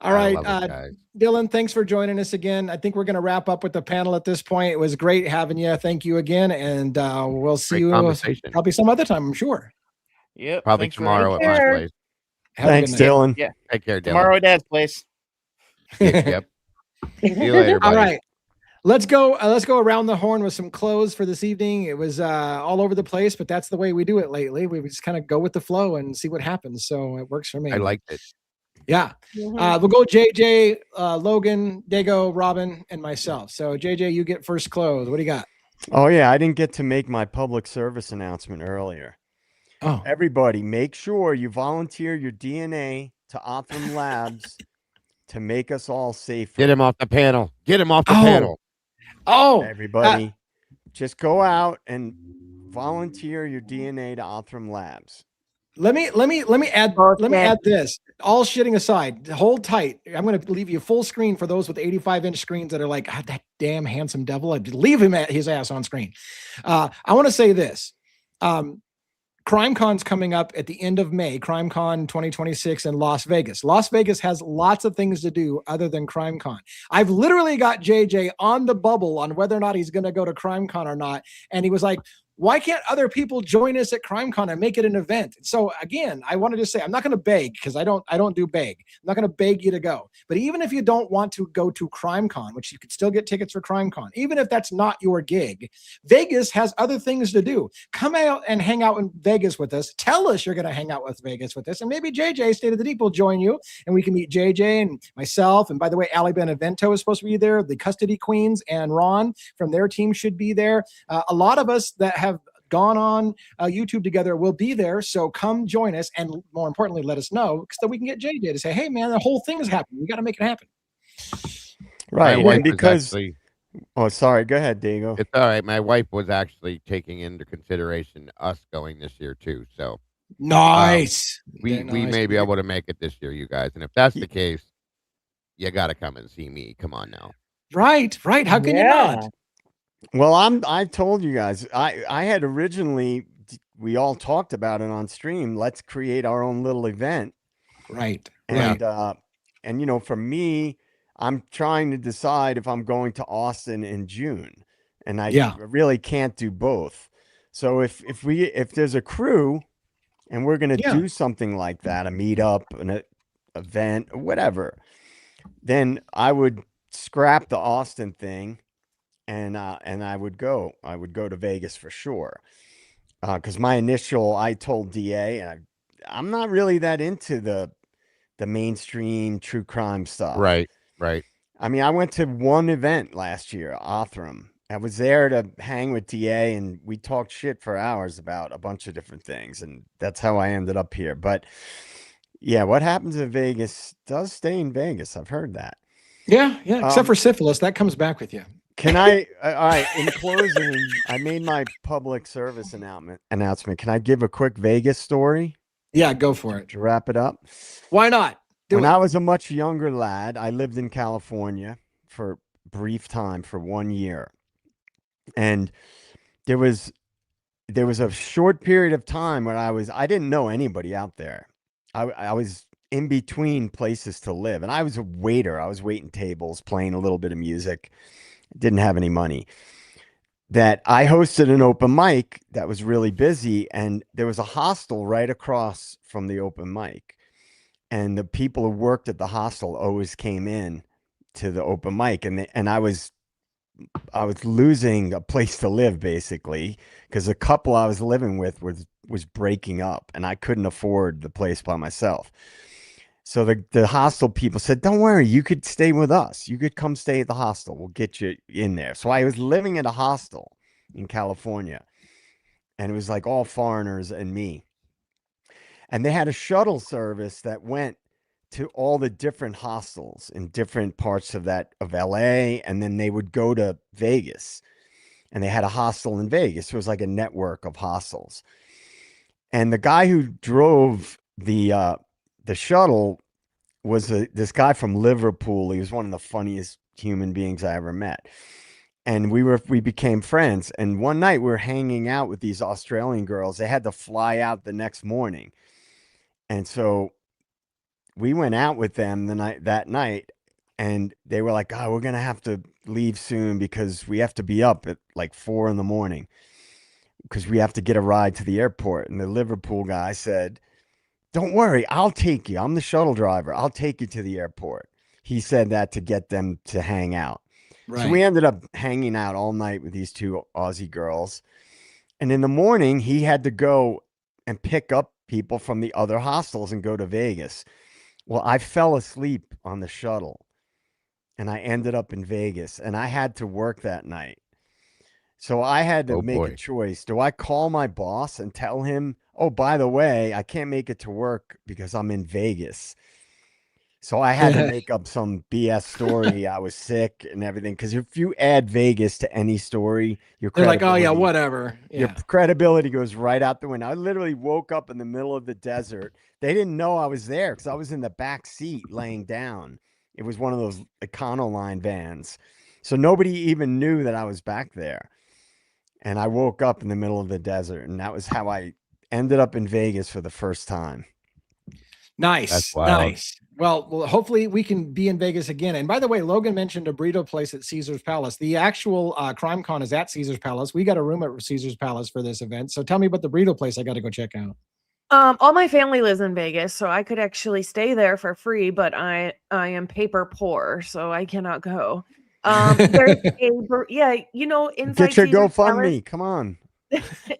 All right, Dylan, thanks for joining us again. I think we're going to wrap up with the panel at this point. It was great having you. Thank you again, and we'll see you probably some other time, I'm sure. Yep. Probably tomorrow at my place. Thanks, Dylan. Yeah. Take care, Dylan. Tomorrow at Dad's place. Yep. See you later, buddy. All right. Let's go around the horn with some close for this evening. It was all over the place, but that's the way we do it lately. We just kind of go with the flow and see what happens. So it works for me. I liked it. Yeah. We'll go JJ, Logan, Dago, Robin, and myself. So JJ, you get first close. What do you got? Oh yeah, I didn't get to make my public service announcement earlier. Oh. Everybody, make sure you volunteer your DNA to Othram Labs to make us all safer. Get him off the panel. Get him off the panel. Oh, everybody, just go out and volunteer your DNA to Othram Labs. Let me add this. All shitting aside, hold tight. I'm going to leave you full screen for those with 85-inch screens that are like, God, that damn handsome devil. I'd leave him at his ass on screen. I want to say this. CrimeCon's coming up at the end of May, CrimeCon 2026 in Las Vegas. Las Vegas has lots of things to do other than CrimeCon. I've literally got JJ on the bubble on whether or not he's going to go to CrimeCon or not. And he was like, why can't other people join us at CrimeCon and make it an event? So again, I wanted to say, I'm not going to beg because I don't do beg. I'm not going to beg you to go. But even if you don't want to go to CrimeCon, which you could still get tickets for CrimeCon, even if that's not your gig, Vegas has other things to do. Come out and hang out in Vegas with us. Tell us you're going to hang out with Vegas with us. And maybe JJ, State of the Deep, will join you and we can meet JJ and myself. And by the way, Ali Benevento is supposed to be there. The Custody Queens and Ron from their team should be there. A lot of us that have gone on YouTube together will be there. So come join us. And more importantly, let us know so that we can get JJ to say, hey man, the whole thing is happening. We got to make it happen. Right. And because, oh, sorry. Go ahead, Diego. It's all right. My wife was actually taking into consideration us going this year too. So nice. We may be able to make it this year, you guys. And if that's the case, you got to come and see me. Come on now. Right. How can you not? Well, I told you guys, I had originally, we all talked about it on stream. Let's create our own little event. Right. And, and you know, for me, I'm trying to decide if I'm going to Austin in June, and I really can't do both. So if there's a crew and we're going to do something like that, a meetup, an event, or whatever, then I would scrap the Austin thing. And I would go to Vegas for sure. Cause I told DA, and I'm not really that into the mainstream true crime stuff. Right. I mean, I went to one event last year, Othram, I was there to hang with DA, and we talked shit for hours about a bunch of different things, and that's how I ended up here. But yeah, what happens in Vegas does stay in Vegas. I've heard that. Yeah, except for syphilis, that comes back with you. Can I? All right. In closing, I made my public service announcement. Can I give a quick Vegas story? Yeah, go for it. To wrap it up. Why not? When I was a much younger lad, I lived in California for a brief time, for 1 year. And there was a short period of time when I didn't know anybody out there. I was in between places to live, and I was a waiter. I was waiting tables, playing a little bit of music. Didn't have any money. That I hosted an open mic that was really busy, and there was a hostel right across from the open mic. And the people who worked at the hostel always came in to the open mic, and I was losing a place to live, basically, because the couple I was living with was breaking up, and I couldn't afford the place by myself. So the hostel people said, "Don't worry, you could stay with us. You could come stay at the hostel. We'll get you in there." So I was living at a hostel in California, and it was like all foreigners and me. And they had a shuttle service that went to all the different hostels in different parts of LA, and then they would go to Vegas. And they had a hostel in Vegas. It was like a network of hostels. And the guy who drove the shuttle was this guy from Liverpool. He was one of the funniest human beings I ever met. And we became friends. And one night we were hanging out with these Australian girls. They had to fly out the next morning. And so we went out with them that night, and they were like, "Oh, we're going to have to leave soon because we have to be up at like 4 a.m. because we have to get a ride to the airport." And the Liverpool guy said, "Don't worry, I'll take you. I'm the shuttle driver. I'll take you to the airport." He said that to get them to hang out. Right. So we ended up hanging out all night with these two Aussie girls. And in the morning, he had to go and pick up people from the other hostels and go to Vegas. Well, I fell asleep on the shuttle, and I ended up in Vegas, and I had to work that night. So I had to make a choice. Do I call my boss and tell him, "Oh, by the way, I can't make it to work because I'm in Vegas"? So I had to make up some BS story. I was sick and everything. Because if you add Vegas to any story, they're like, "Oh yeah, whatever." Yeah. Your credibility goes right out the window. I literally woke up in the middle of the desert. They didn't know I was there because I was in the back seat laying down. It was one of those Econoline vans. So nobody even knew that I was back there. And I woke up in the middle of the desert. And that was how I ended up in Vegas for the first time. Nice. Nice. Well, hopefully we can be in Vegas again. And by the way, Logan mentioned a burrito place at Caesar's Palace. The actual Crime Con is at Caesar's Palace. We got a room at Caesar's Palace for this event. So tell me about the burrito place I got to go check out. All my family lives in Vegas, so I could actually stay there for free, but I am paper poor, so I cannot go. There's inside Get your Caesar's GoFundMe. Palace, Come on.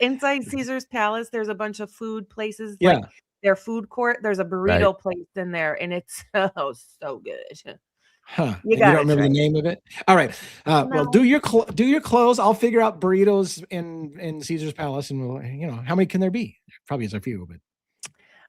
inside Caesar's Palace, there's a bunch of food places, like their food court. There's a burrito place in there, and it's so good. Huh. You don't remember the name of it? All right. Well, do your close. I'll figure out burritos in Caesar's Palace, and we'll, how many can there be? Probably is a few, but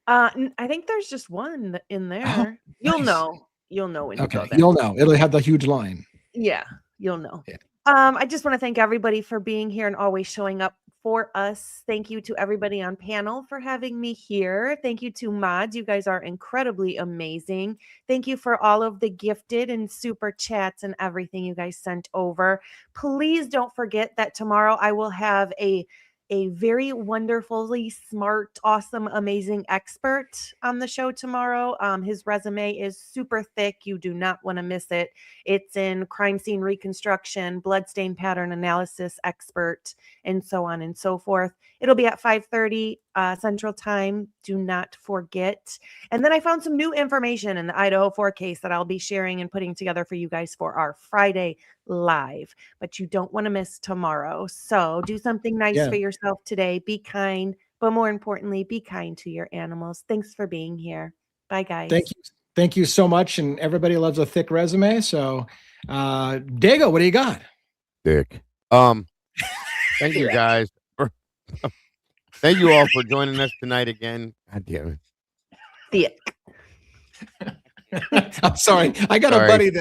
I think there's just one in there. Oh, You'll nice. know. You'll know when you go there. You'll know. It'll have the huge line. Yeah, you'll know. Yeah. I just want to thank everybody for being here and always showing up for us. Thank you to everybody on panel for having me here. Thank you to mods. You guys are incredibly amazing. Thank you for all of the gifted and super chats and everything you guys sent over. Please don't forget that tomorrow I will have a very wonderfully smart, awesome, amazing expert on the show tomorrow. His resume is super thick. You do not want to miss it. It's in crime scene reconstruction, bloodstain pattern analysis expert, and so on and so forth. It'll be at 5:30 Central Time. Do not forget. And then I found some new information in the Idaho 4 case that I'll be sharing and putting together for you guys for our Friday live, but you don't want to miss tomorrow. So do something nice for yourself today. Be kind, but more importantly, be kind to your animals. Thanks for being here. Bye, guys. Thank you. Thank you so much. And everybody loves a thick resume. So, Dago, what do you got? Thick. Thank you guys. Thank you all for joining us tonight again. God damn it. Thick. I'm sorry. I got Sorry. a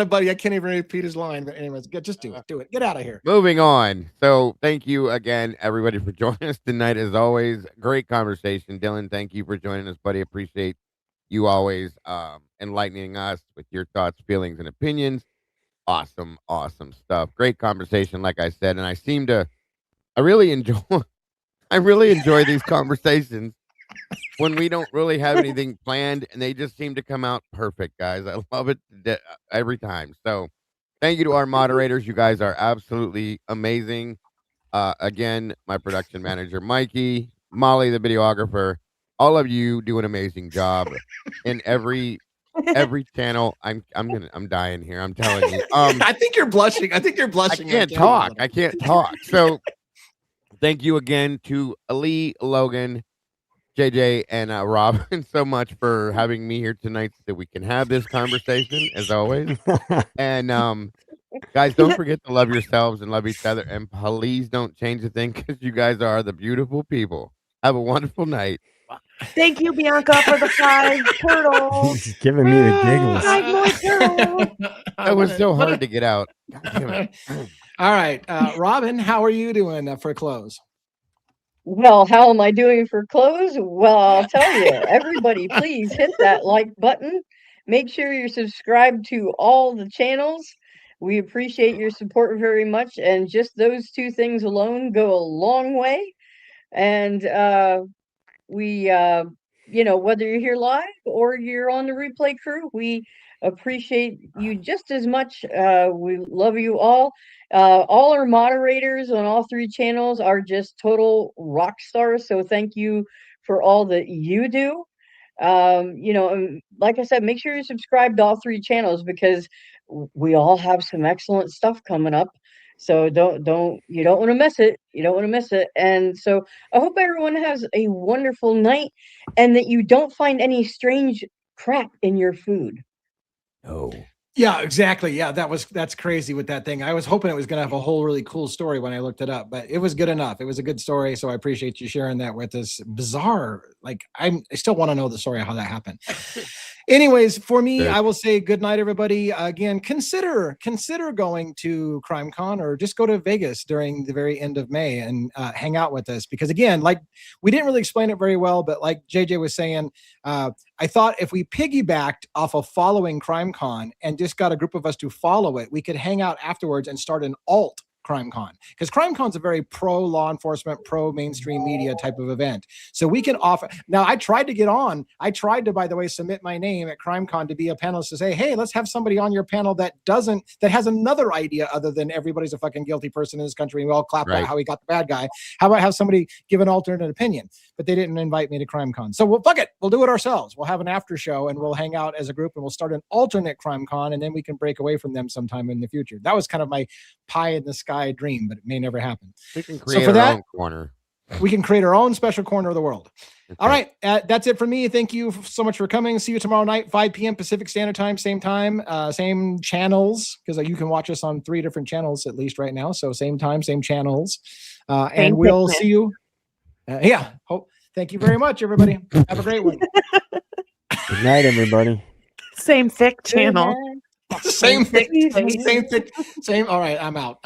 buddy. I can't even repeat his line. But anyways, just do it. Get out of here. Moving on. So thank you again, everybody, for joining us tonight. As always, great conversation. Dylan, thank you for joining us, buddy. Appreciate you always enlightening us with your thoughts, feelings, and opinions. Awesome stuff. Great conversation, like I said, and I really enjoy these conversations when we don't really have anything planned and they just seem to come out perfect, guys. I love it every time. So thank you to our moderators. You guys are absolutely amazing. Again, my production manager, Mikey, Molly, the videographer, all of you do an amazing job in every channel. I'm dying here. I'm telling you. I think you're blushing. I can't talk. So thank you again to Ali, Logan, JJ, and Robin so much for having me here tonight so that we can have this conversation as always. And guys, don't forget to love yourselves and love each other, and please don't change a thing because you guys are the beautiful people. Have a wonderful night. Thank you, Bianca, for the 5 turtles. He's giving me the giggles. 5 more turtles. That was so hard to get out. God damn it. All right, Robin, how are you doing for close? Well, how am I doing for close? Well, I'll tell you, everybody, please hit that like button. Make sure you're subscribed to all the channels. We appreciate your support very much. And just those 2 things alone go a long way. And whether you're here live or you're on the replay crew, we appreciate you just as much. We love you all. All our moderators on all 3 channels are just total rock stars. So thank you for all that you do. And like I said, make sure you subscribe to all 3 channels because we all have some excellent stuff coming up. So you don't want to miss it. You don't want to miss it. And so I hope everyone has a wonderful night and that you don't find any strange crap in your food. No. Yeah, exactly. Yeah, that's crazy with that thing. I was hoping it was going to have a whole really cool story when I looked it up, but it was good enough. It was a good story, so I appreciate you sharing that with us. Bizarre. Like I still want to know the story of how that happened. Anyways, for me, I will say good night, everybody. Again, consider going to CrimeCon or just go to Vegas during the very end of May and hang out with us. Because again, like we didn't really explain it very well, but like JJ was saying, I thought if we piggybacked off of following CrimeCon and just got a group of us to follow it, we could hang out afterwards and start an alt CrimeCon, because CrimeCon's a very pro law enforcement, pro mainstream media type of event. So we can offer. Now, I tried to get on. I tried to, by the way, submit my name at CrimeCon to be a panelist to say, hey, let's have somebody on your panel that has another idea other than everybody's a fucking guilty person in this country. We all clap about how he got the bad guy. How about have somebody give an alternate opinion? But they didn't invite me to CrimeCon. So fuck it. We'll do it ourselves. We'll have an after show and we'll hang out as a group and we'll start an alternate CrimeCon and then we can break away from them sometime in the future. That was kind of my pie in the sky dream, but it may never happen. We can create our own corner. We can create our own special corner of the world. Okay. All right. That's it for me. Thank you so much for coming. See you tomorrow night, 5 p.m. Pacific Standard Time, same channels, because you can watch us on 3 different channels at least right now. So same time, same channels. And we'll see you. Thank you very much, everybody. Have a great one. Good night, everybody. Same thick channel. Same thick. All right. I'm out.